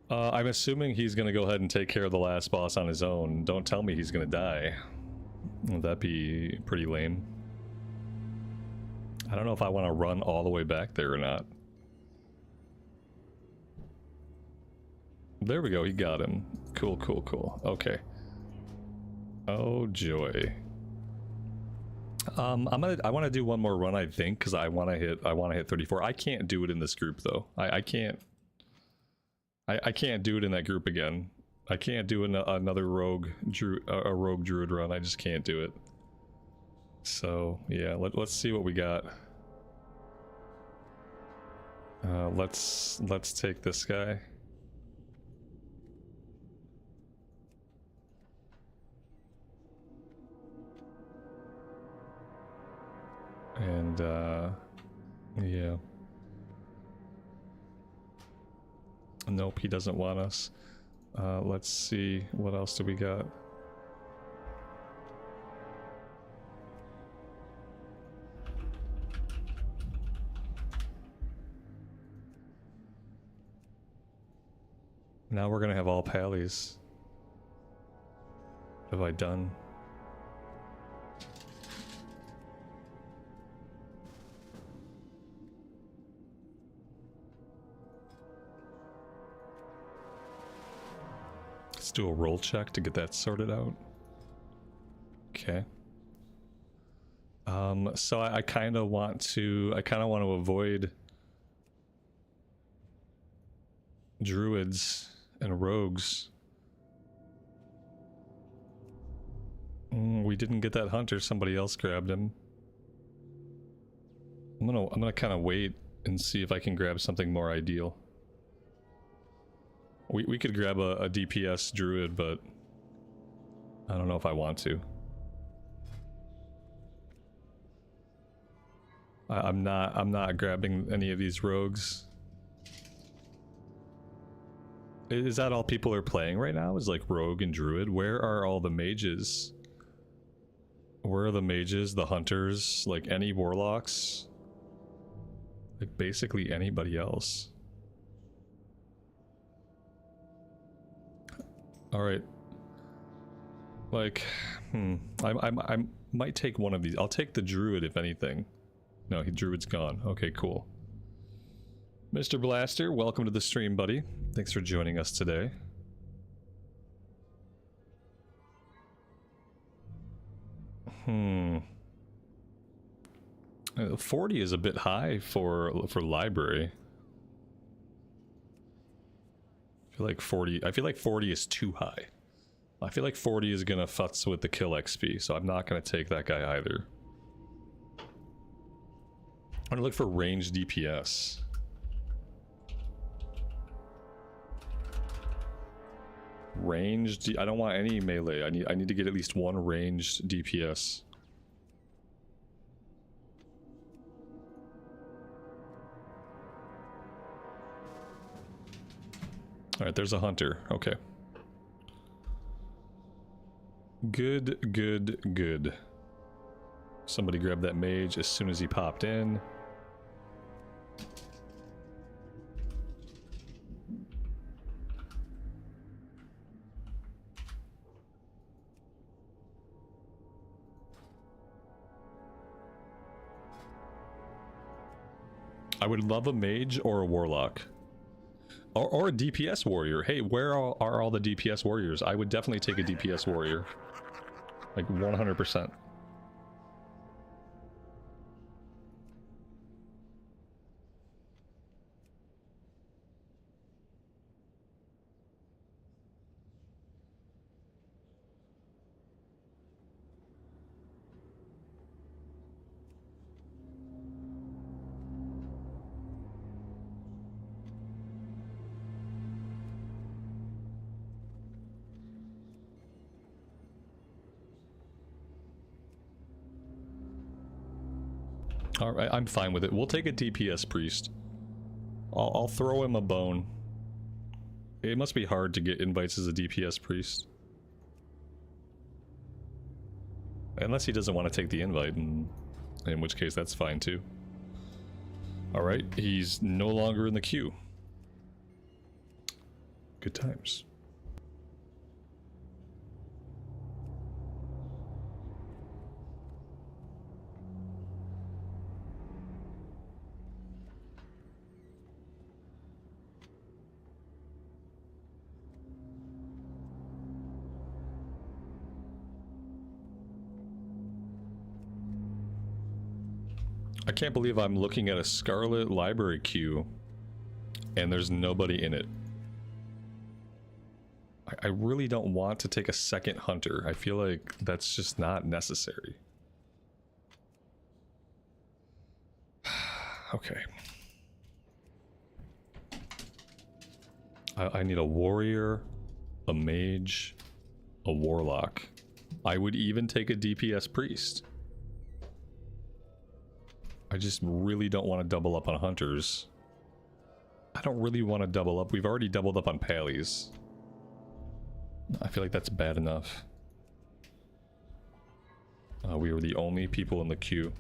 I'm assuming he's gonna go ahead and take care of the last boss on his own. Don't tell me he's gonna die. Well, that'd be pretty lame. I don't know if I want to run all the way back there or not. There we go, he got him. Cool, cool, cool. Okay. Oh joy. I want to do one more run, I think, because I want to hit 34. I can't do it in this group though. I can't do it in that group again. I can't do another rogue druid run. I just can't do it. So yeah, let's see what we got. Let's take this guy. And yeah. Nope, he doesn't want us. Let's see, what else do we got? Now we're gonna have all pallies. What have I done? Let's do a roll check to get that sorted out. Okay. So I kind of want to avoid druids and rogues. We didn't get that hunter. Somebody else grabbed him. I'm gonna kind of wait and see if I can grab something more ideal. We could grab a DPS druid, but I don't know if I want to. I'm not grabbing any of these rogues. Is that all people are playing right now? Is like rogue and druid? Where are all the mages? Where are the mages, the hunters, like any warlocks? Like basically anybody else. All right. Like, I might take one of these. I'll take the druid if anything. No, druid's gone. Okay, cool. Mr. Blaster, welcome to the stream, buddy. Thanks for joining us today. Hmm. 40 is a bit high for library. I feel like 40 is too high. I feel like 40 is gonna futz with the kill XP, so I'm not gonna take that guy either. I'm gonna look for ranged DPS. Ranged, I don't want any melee. I need to get at least one ranged DPS. Alright, there's a hunter. Okay. Good, good, good. Somebody grabbed that mage as soon as he popped in. I would love a mage or a warlock. Or a DPS warrior. Hey, where are all the DPS warriors? I would definitely take a DPS warrior. Like 100%. Alright, I'm fine with it. We'll take a DPS priest. I'll throw him a bone. It must be hard to get invites as a DPS priest. Unless he doesn't want to take the invite, in which case that's fine too. Alright, he's no longer in the queue. Good times. I can't believe I'm looking at a Scarlet library queue and there's nobody in it. I really don't want to take a second hunter. I feel like that's just not necessary. Okay. I need a warrior, a mage, a warlock. I would even take a DPS priest. I just really don't want to double up on hunters. I don't really want to double up. We've already doubled up on pallies. I feel like that's bad enough. We were the only people in the queue.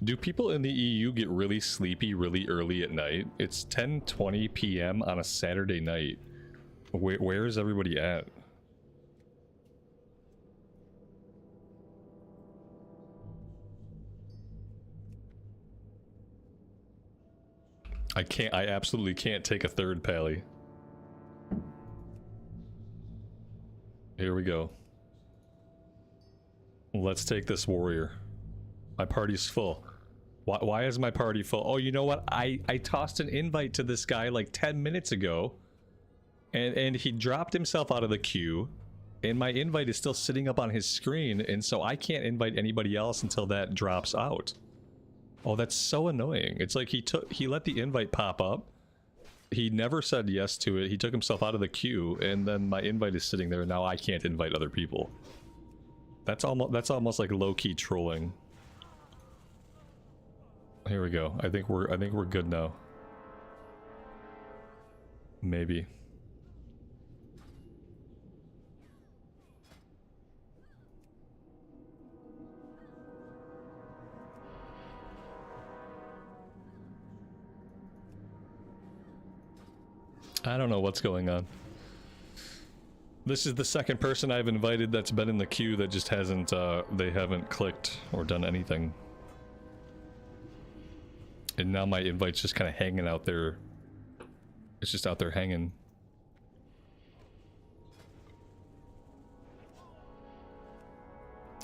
Do people in the EU get really sleepy really early at night? It's 10:20 p.m. on a Saturday night. Where is everybody at? I absolutely can't take a third pally. Here we go. Let's take this warrior. My party's full. Why is my party full? Oh, you know what? I tossed an invite to this guy like 10 minutes ago. And he dropped himself out of the queue. And my invite is still sitting up on his screen. And so I can't invite anybody else until that drops out. Oh, that's so annoying. It's like he let the invite pop up. He never said yes to it. He took himself out of the queue, and then my invite is sitting there. And now I can't invite other people. That's almost like low-key trolling. Here we go. I think we're good now. Maybe. I don't know what's going on. This is the second person I've invited that's been in the queue that just hasn't, they haven't clicked or done anything. And now my invite's just kind of hanging out there. It's just out there hanging.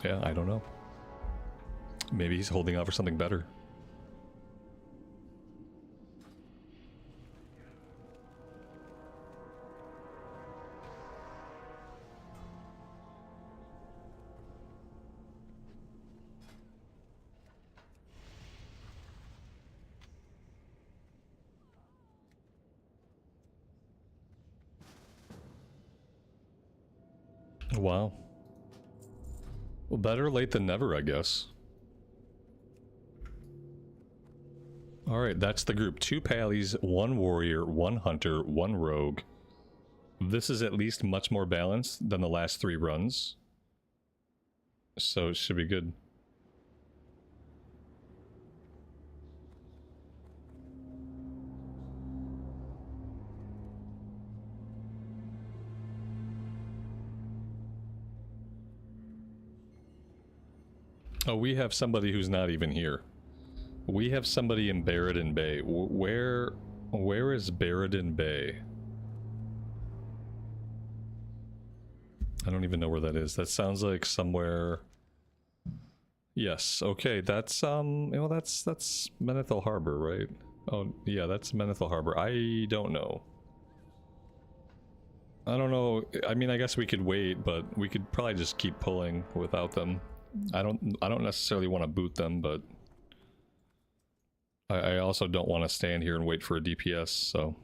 Yeah, I don't know. Maybe he's holding out for something better. Wow. Well, better late than never, I guess. Alright, that's the group. 2 pallies, 1 warrior, 1 hunter, 1 rogue, This is at least much more balanced than the last 3 runs. So it should be good. Oh, we have somebody who's not even here. We have somebody in Barradin Bay. Where is Barradin Bay? I don't even know where that is. That sounds like somewhere. Yes. Okay. That's well, that's Menethil Harbor, right? Oh, yeah. That's Menethil Harbor. I don't know. I don't know. I mean, I guess we could wait, but we could probably just keep pulling without them. I don't necessarily want to boot them, but I also don't want to stand here and wait for a DPS, so.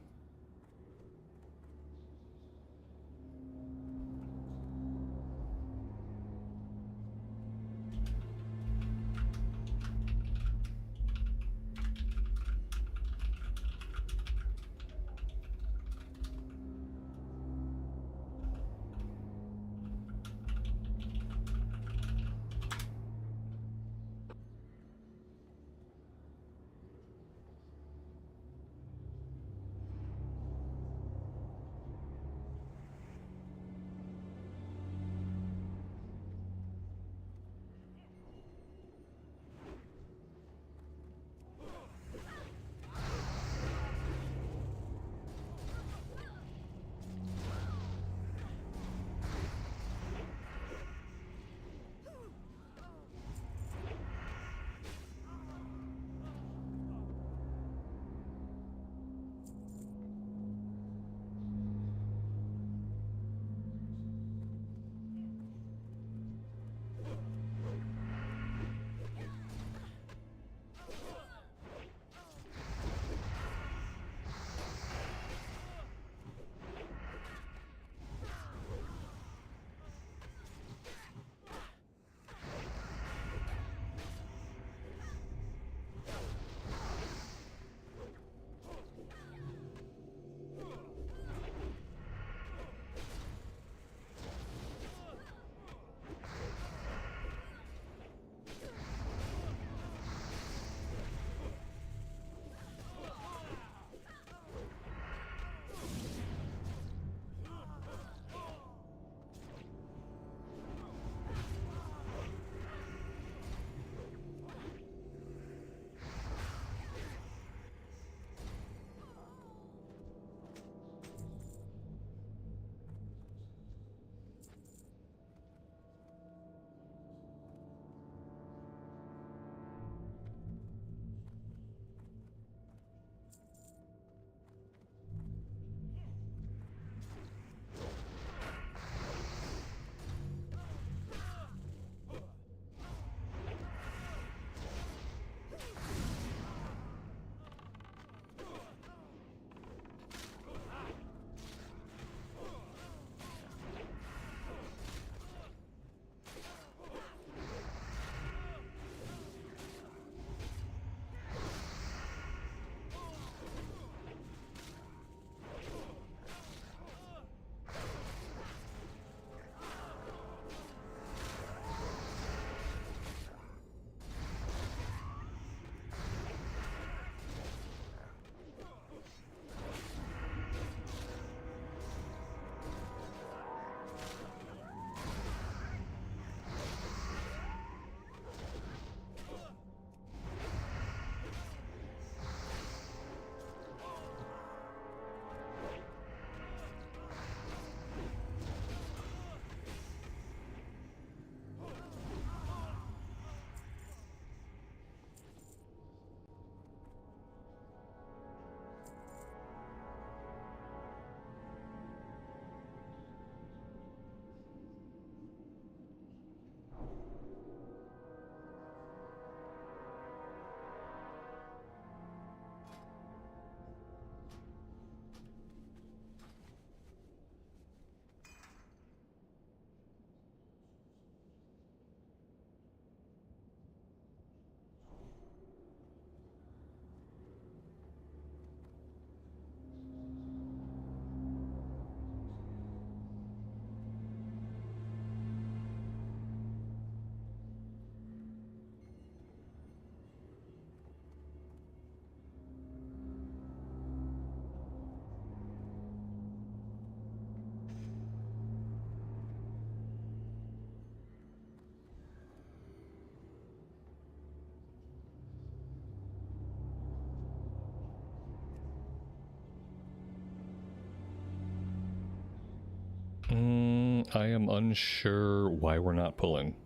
I am unsure why we're not pulling.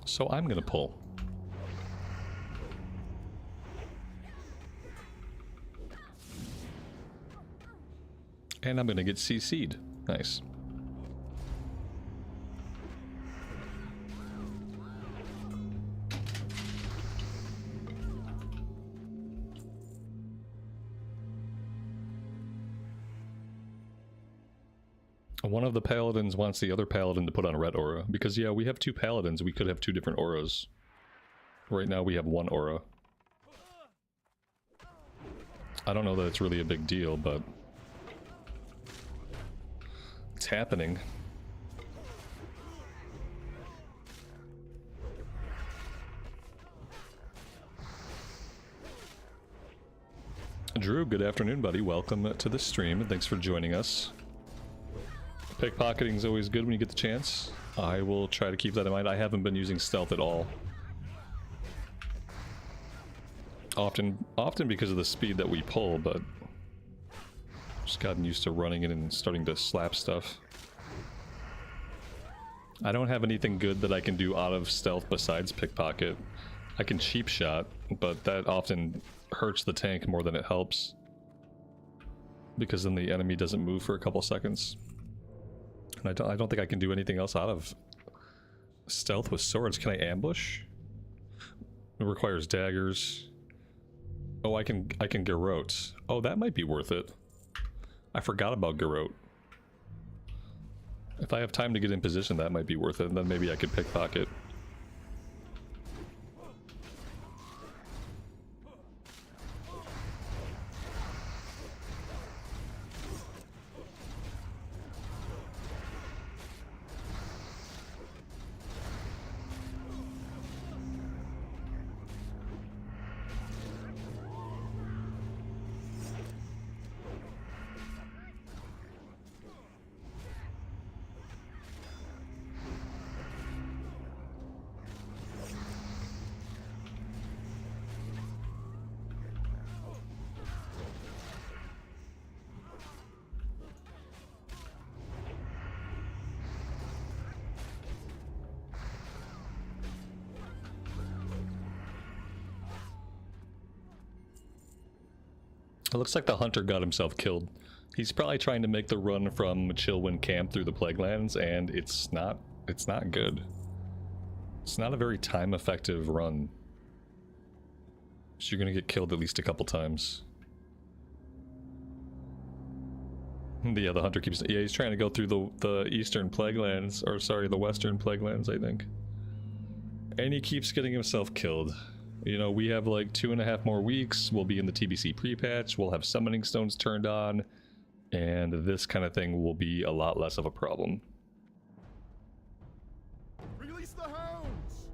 So I'm gonna pull. And I'm gonna get CC'd. Nice. One of the paladins wants the other paladin to put on a red aura, because yeah, we have two paladins, we could have two different auras. Right now we have one aura. I don't know that it's really a big deal, but it's happening. Drew, good afternoon, buddy. Welcome to the stream, and thanks for joining us. Pickpocketing is always good when you get the chance. I will try to keep that in mind. I haven't been using stealth at all. Often because of the speed that we pull, but just gotten used to running in and starting to slap stuff. I don't have anything good that I can do out of stealth besides pickpocket. I can cheap shot, but that often hurts the tank more than it helps, because then the enemy doesn't move for a couple seconds. And I don't think I can do anything else out of stealth with swords. Can I ambush? It requires daggers. Oh, I can garrote. Oh, that might be worth it. I forgot about garrote. If I have time to get in position, that might be worth it. And then maybe I could pickpocket. It looks like the hunter got himself killed. He's probably trying to make the run from Chillwind Camp through the Plaguelands, and it's not good. It's not a very time-effective run. So you're gonna get killed at least a couple times. Yeah, the hunter keeps... Yeah, he's trying to go through the eastern Plaguelands, or sorry, the western Plaguelands, I think. And he keeps getting himself killed. You know, we have like 2.5 more weeks, we'll be in the TBC pre-patch, we'll have summoning stones turned on, and this kind of thing will be a lot less of a problem. Release the hounds!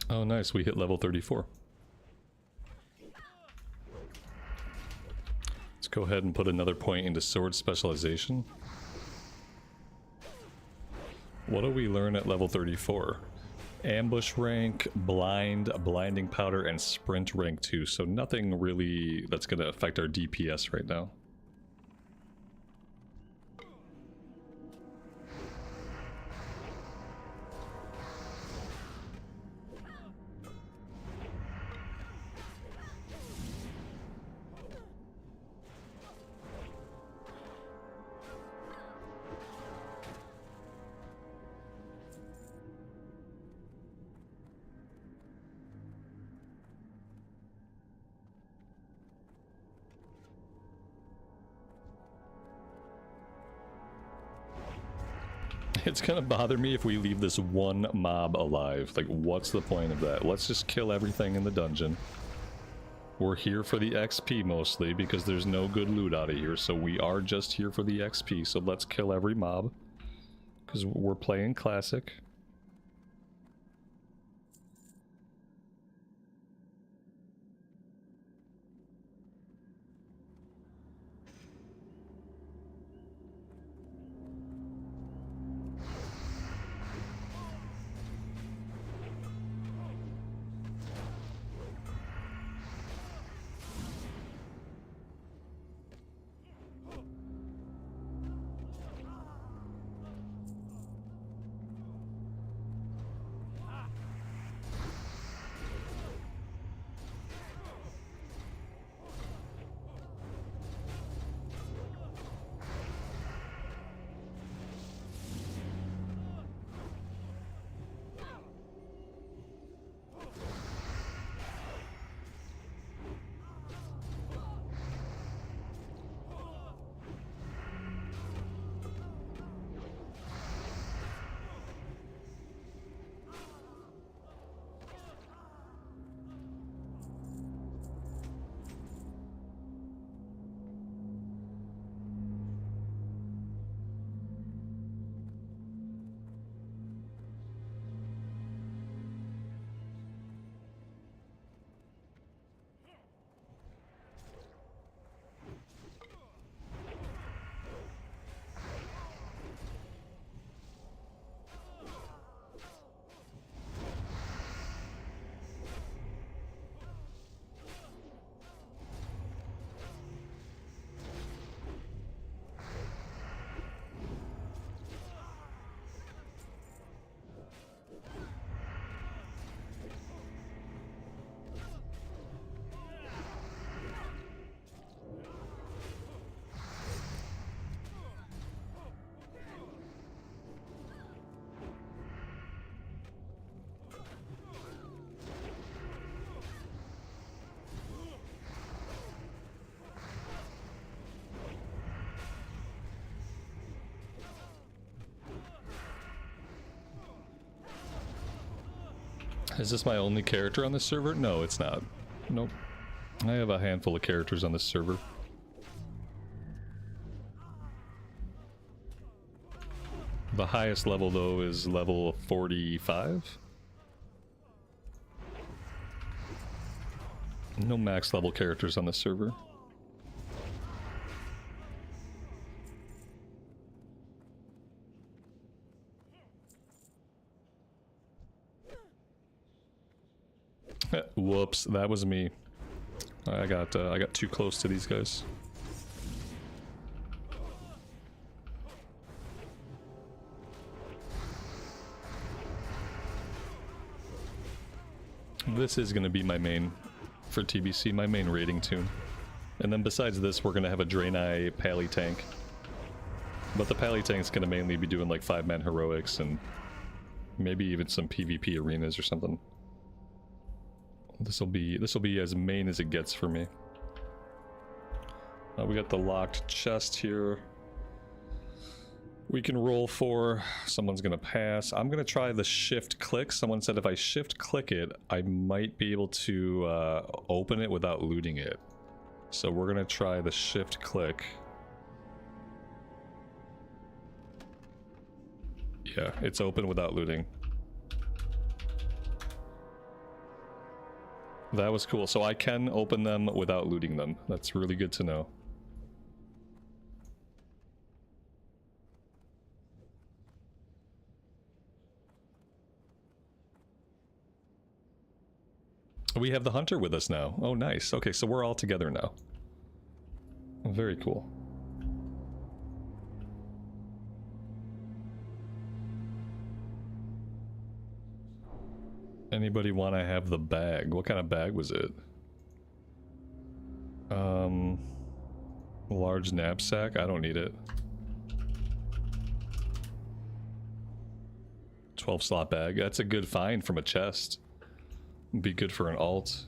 Oh nice, we hit level 34. Let's go ahead and put another point into sword specialization. What do we learn at level 34? Ambush rank, blind, blinding powder, and sprint rank 2. So nothing really that's going to affect our DPS right now. It's gonna bother me if we leave this one mob alive. Like, what's the point of that? Let's just kill everything in the dungeon. We're here for the XP mostly, because there's no good loot out of here, so we are just here for the XP, so let's kill every mob. Because we're playing Classic. Is this my only character on this server? No, it's not. Nope. I have a handful of characters on this server. The highest level, though, is level 45. No max level characters on this server. Whoops, that was me. I got too close to these guys. This is going to be my main for TBC, my main raiding tune. And then besides this, we're going to have a Draenei Pally tank. But the Pally tank's going to mainly be doing like 5-man heroics and maybe even some PvP arenas or something. This will be as main as it gets for me. We got the locked chest here. We can roll for. Someone's gonna pass. I'm gonna try the shift click. Someone said if I shift click it, I might be able to open it without looting it. So we're gonna try the shift click. Yeah, it's open without looting. That was cool. So I can open them without looting them. That's really good to know. We have the hunter with us now. Oh, nice. Okay, so we're all together now. Very cool. Anybody want to have the bag? What kind of bag was it? Large knapsack? I don't need it. 12 slot bag. That's a good find from a chest. Be good for an alt.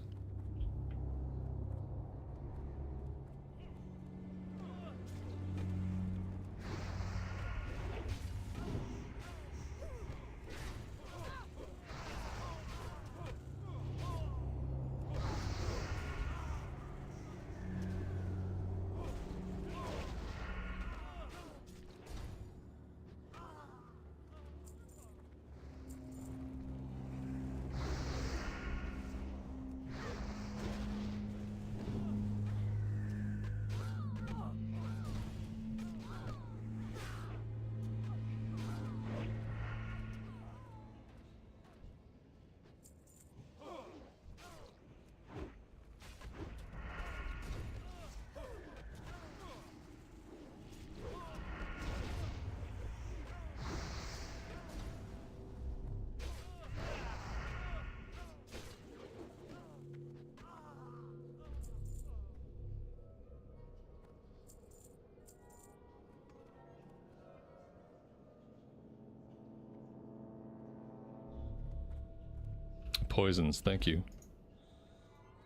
Poisons, thank you.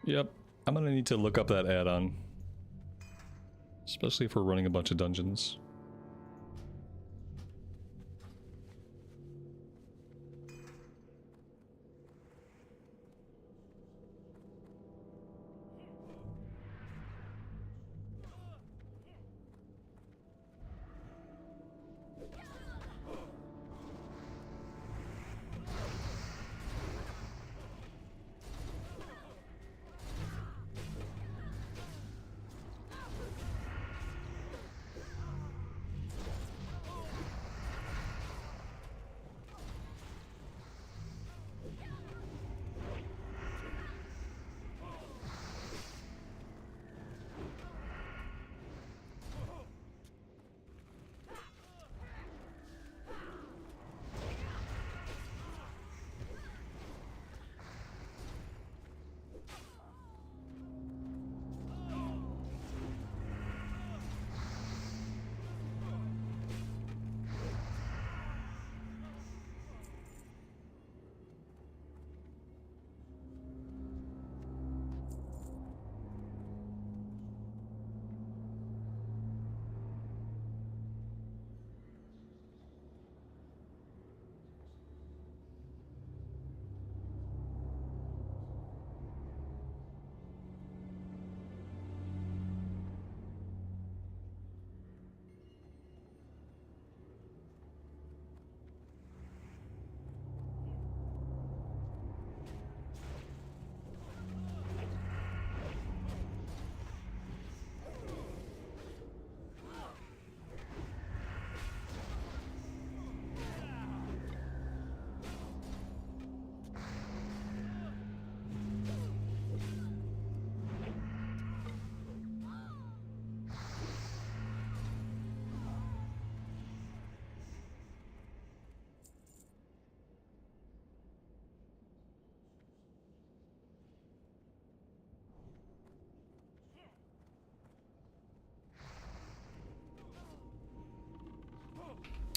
Yep, I'm gonna need to look up that add-on. Especially if we're running a bunch of dungeons.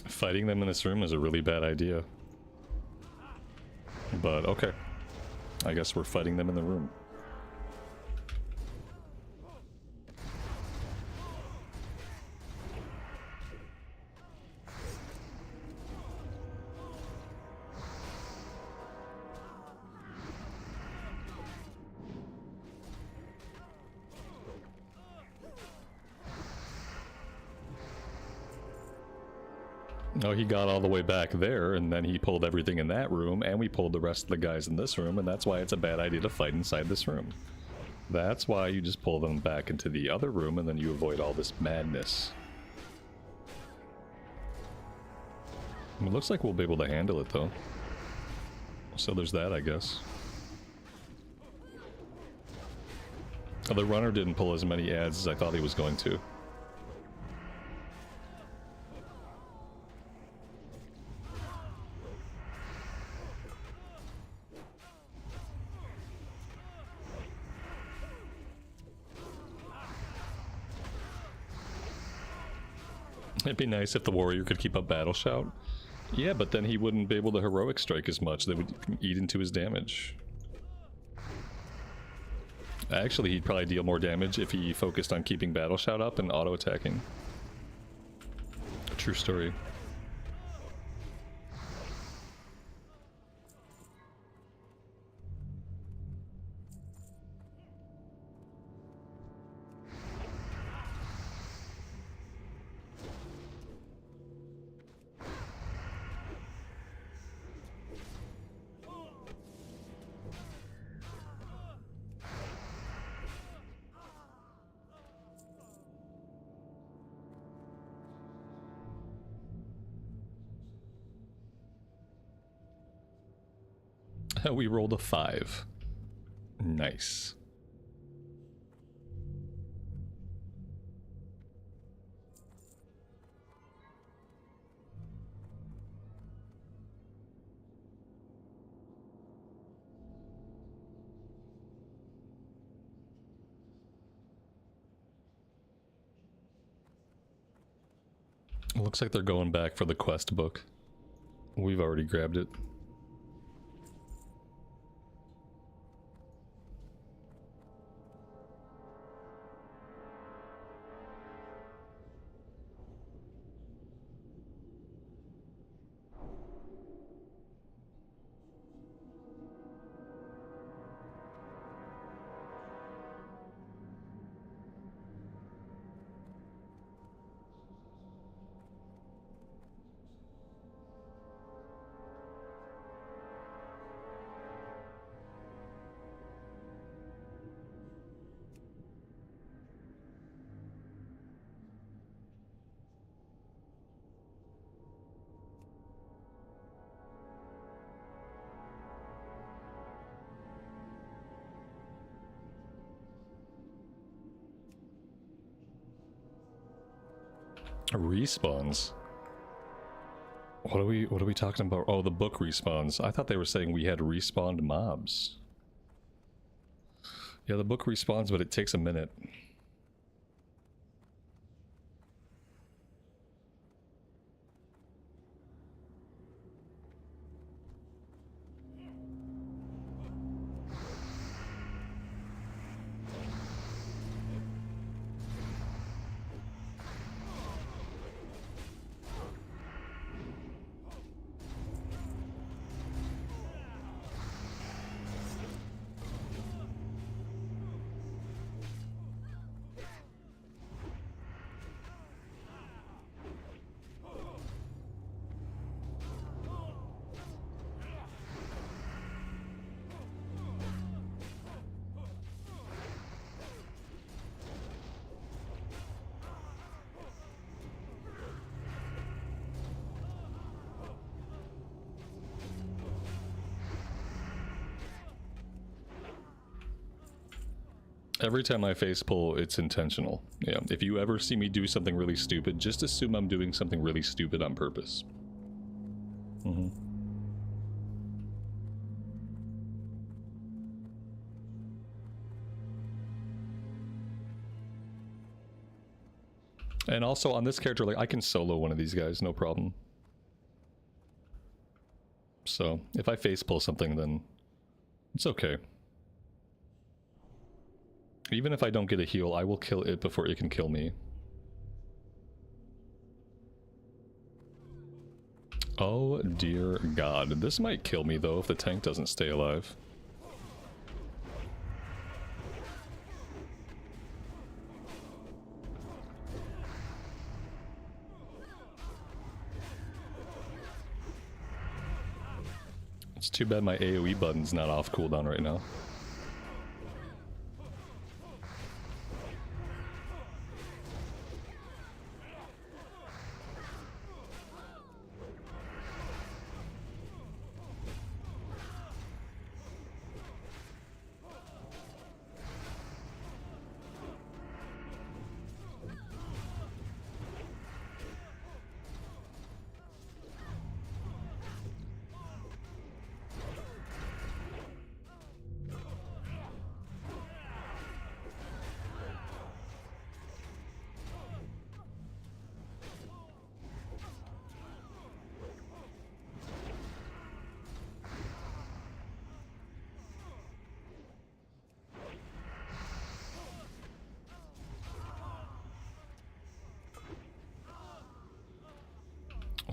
Fighting them in this room is a really bad idea. But okay. I guess we're fighting them in the room. Oh, he got all the way back there, and then he pulled everything in that room, and we pulled the rest of the guys in this room, and that's why it's a bad idea to fight inside this room. That's why you just pull them back into the other room, and then you avoid all this madness. It looks like we'll be able to handle it, though. So there's that, I guess. The runner didn't pull as many ads as I thought he was going to. It'd be nice if the warrior could keep up battle shout. Yeah, but then he wouldn't be able to heroic strike as much. They would eat into his damage. Actually, he'd probably deal more damage if he focused on keeping battle shout up and auto attacking. True story. We rolled a 5. Nice. It looks like they're going back for the quest book. We've already grabbed it. Respawns. What are we talking about? Oh, the book respawns. I thought they were saying we had respawned mobs. Yeah, the book respawns, but it takes a minute. Every time I face pull, it's intentional. Yeah, if you ever see me do something really stupid, just assume I'm doing something really stupid on purpose. And also on this character, like, I can solo one of these guys, no problem. So if I face pull something, then it's okay. Even if I don't get a heal, I will kill it before it can kill me. Oh dear God. This might kill me though if the tank doesn't stay alive. It's too bad my AoE button's not off cooldown right now.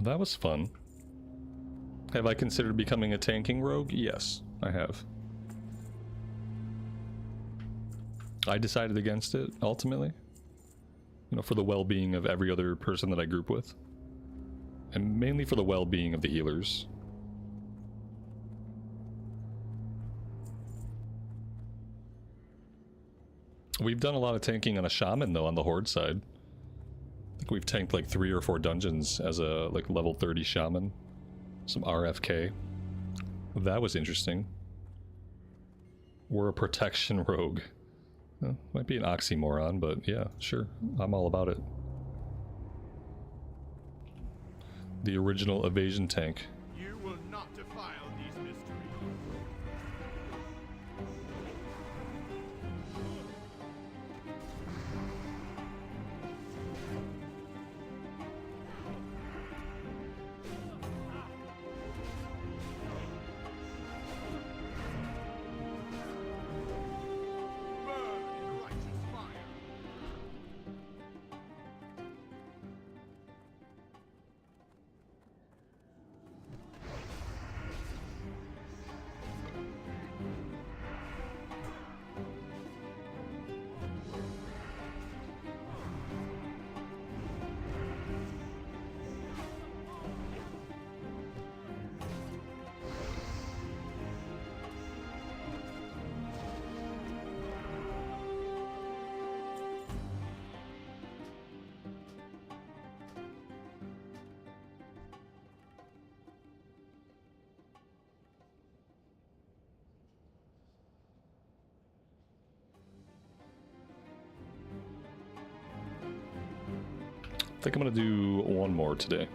That was fun. Have I considered becoming a tanking rogue? Yes, I have. I decided against it, ultimately. You know, for the well-being of every other person that I group with. And mainly for the well-being of the healers. We've done a lot of tanking on a shaman, though, on the horde side. I think we've tanked like 3 or 4 dungeons as a like level 30 shaman. Some RFK. That was interesting. We're a protection rogue. Might be an oxymoron, but yeah, sure. I'm all about it. The original evasion tank. You will not defile these mysteries. Burn in righteous fire. I think I'm gonna do one more today.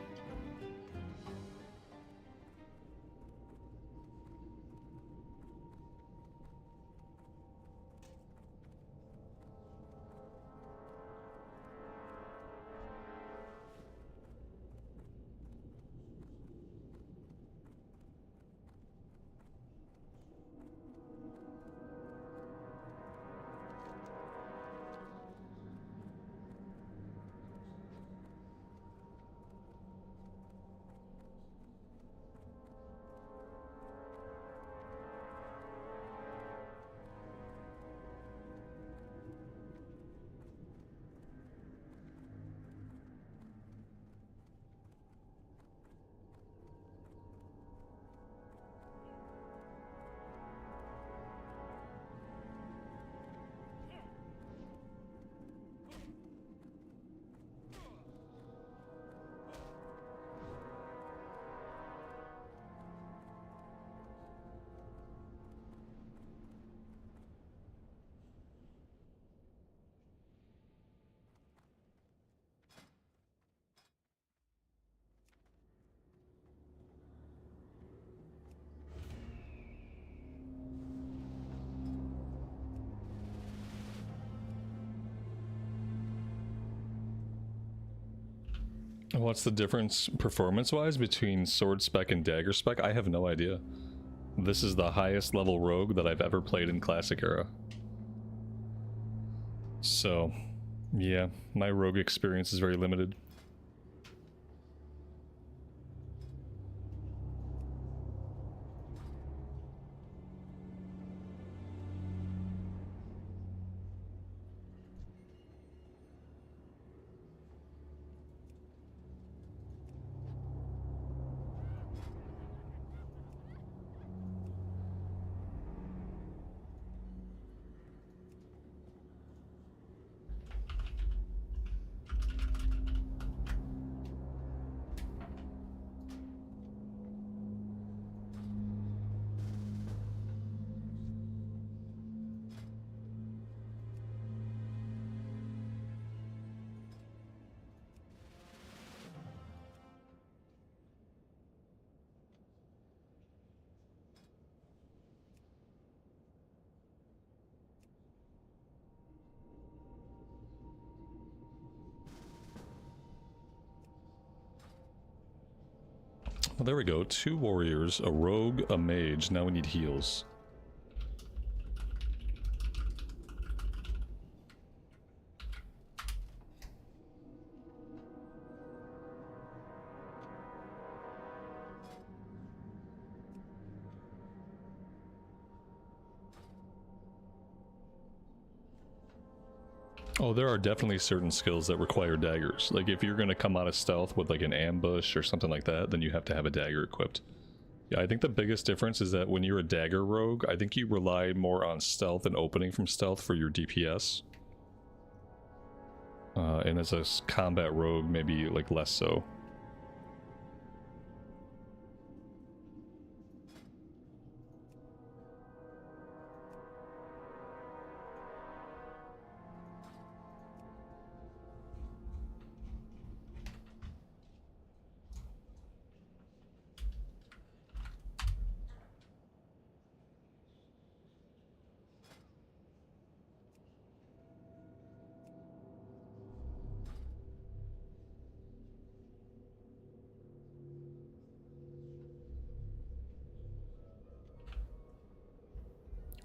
What's the difference performance-wise between sword spec and dagger spec? I have no idea. This is the highest level rogue that I've ever played in Classic Era. So, yeah, my rogue experience is very limited. Well, there we go. 2 warriors, a rogue, a mage. Now we need heals. Oh, there are definitely certain skills that require daggers. Like if you're gonna come out of stealth with like an ambush or something like that, then you have to have a dagger equipped. Yeah, I think the biggest difference is that when you're a dagger rogue, I think you rely more on stealth and opening from stealth for your DPS. And as a combat rogue, maybe like less so.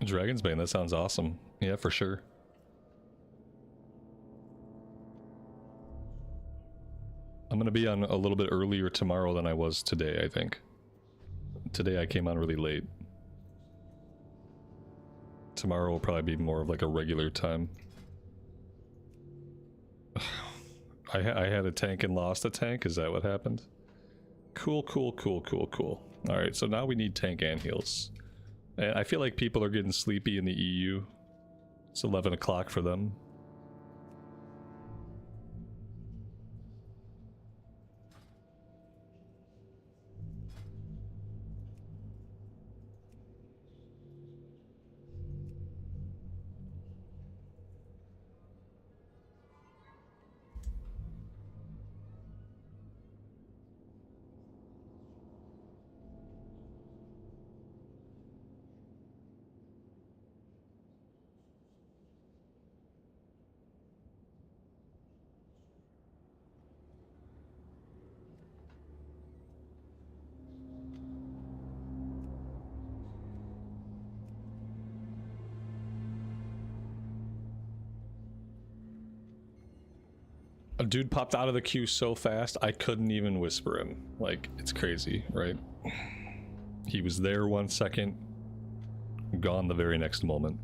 Dragon's Bane, that sounds awesome. Yeah, for sure. I'm gonna be on a little bit earlier tomorrow than I was today, I think. Today I came on really late. Tomorrow will probably be more of like a regular time. I had a tank and lost a tank, is that what happened? Cool, cool, cool, cool, cool. Alright, so now we need tank and heals. And I feel like people are getting sleepy in the EU. It's 11 o'clock for them. A dude popped out of the queue so fast, I couldn't even whisper him. Like, it's crazy, right? He was there 1 second, gone the very next moment.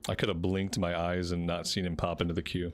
I could have blinked my eyes and not seen him pop into the queue.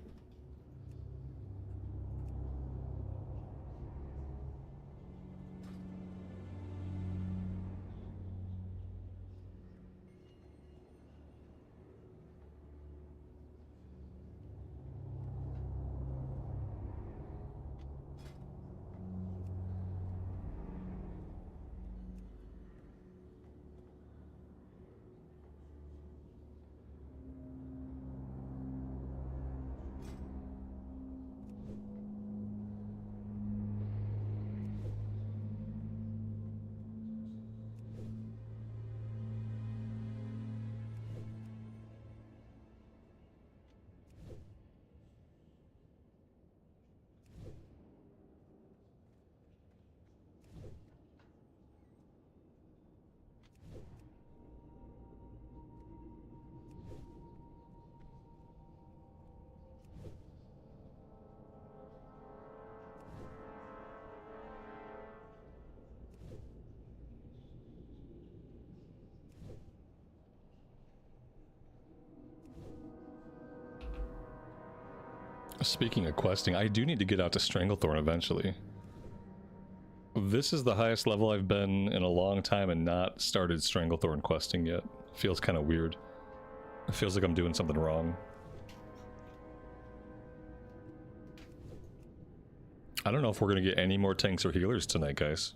Speaking of questing, I do need to get out to Stranglethorn eventually. This is the highest level I've been in a long time and not started Stranglethorn questing yet. Feels kind of weird. It feels like I'm doing something wrong. I don't know if we're gonna get any more tanks or healers tonight, guys.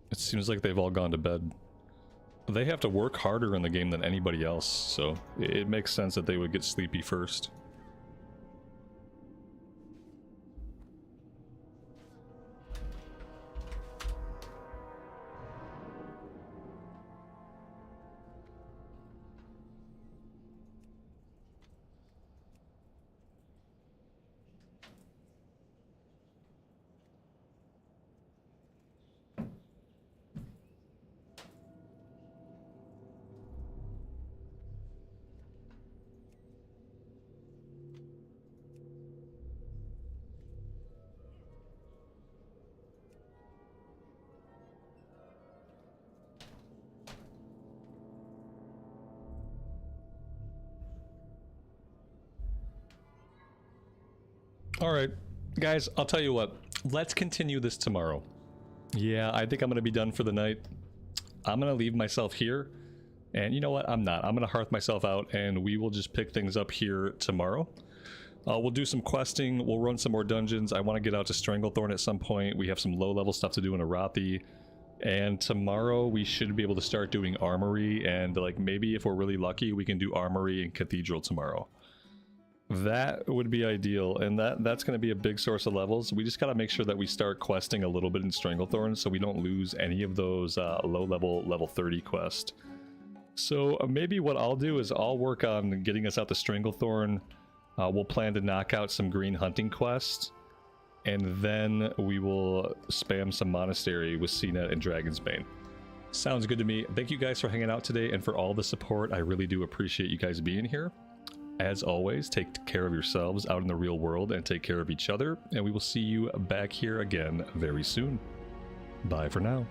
It seems like they've all gone to bed. They have to work harder in the game than anybody else, so it makes sense that they would get sleepy first. Alright, guys, I'll tell you what. Let's continue this tomorrow. Yeah, I think I'm going to be done for the night. I'm going to leave myself here. And you know what? I'm not. I'm going to hearth myself out, and we will just pick things up here tomorrow. We'll do some questing. We'll run some more dungeons. I want to get out to Stranglethorn at some point. We have some low-level stuff to do in Arathi. And tomorrow we should be able to start doing Armory. And like maybe if we're really lucky, we can do Armory and Cathedral tomorrow. That would be ideal, and that's going to be a big source of levels. We just got to make sure that we start questing a little bit in Stranglethorn so we don't lose any of those low-level, level 30 quests. So maybe what I'll do is I'll work on getting us out to Stranglethorn. We'll plan to knock out some green hunting quests, and then we will spam some Monastery with CNET and Dragon's Bane. Sounds good to me. Thank you guys for hanging out today and for all the support. I really do appreciate you guys being here. As always, take care of yourselves out in the real world and take care of each other, and we will see you back here again very soon. Bye for now.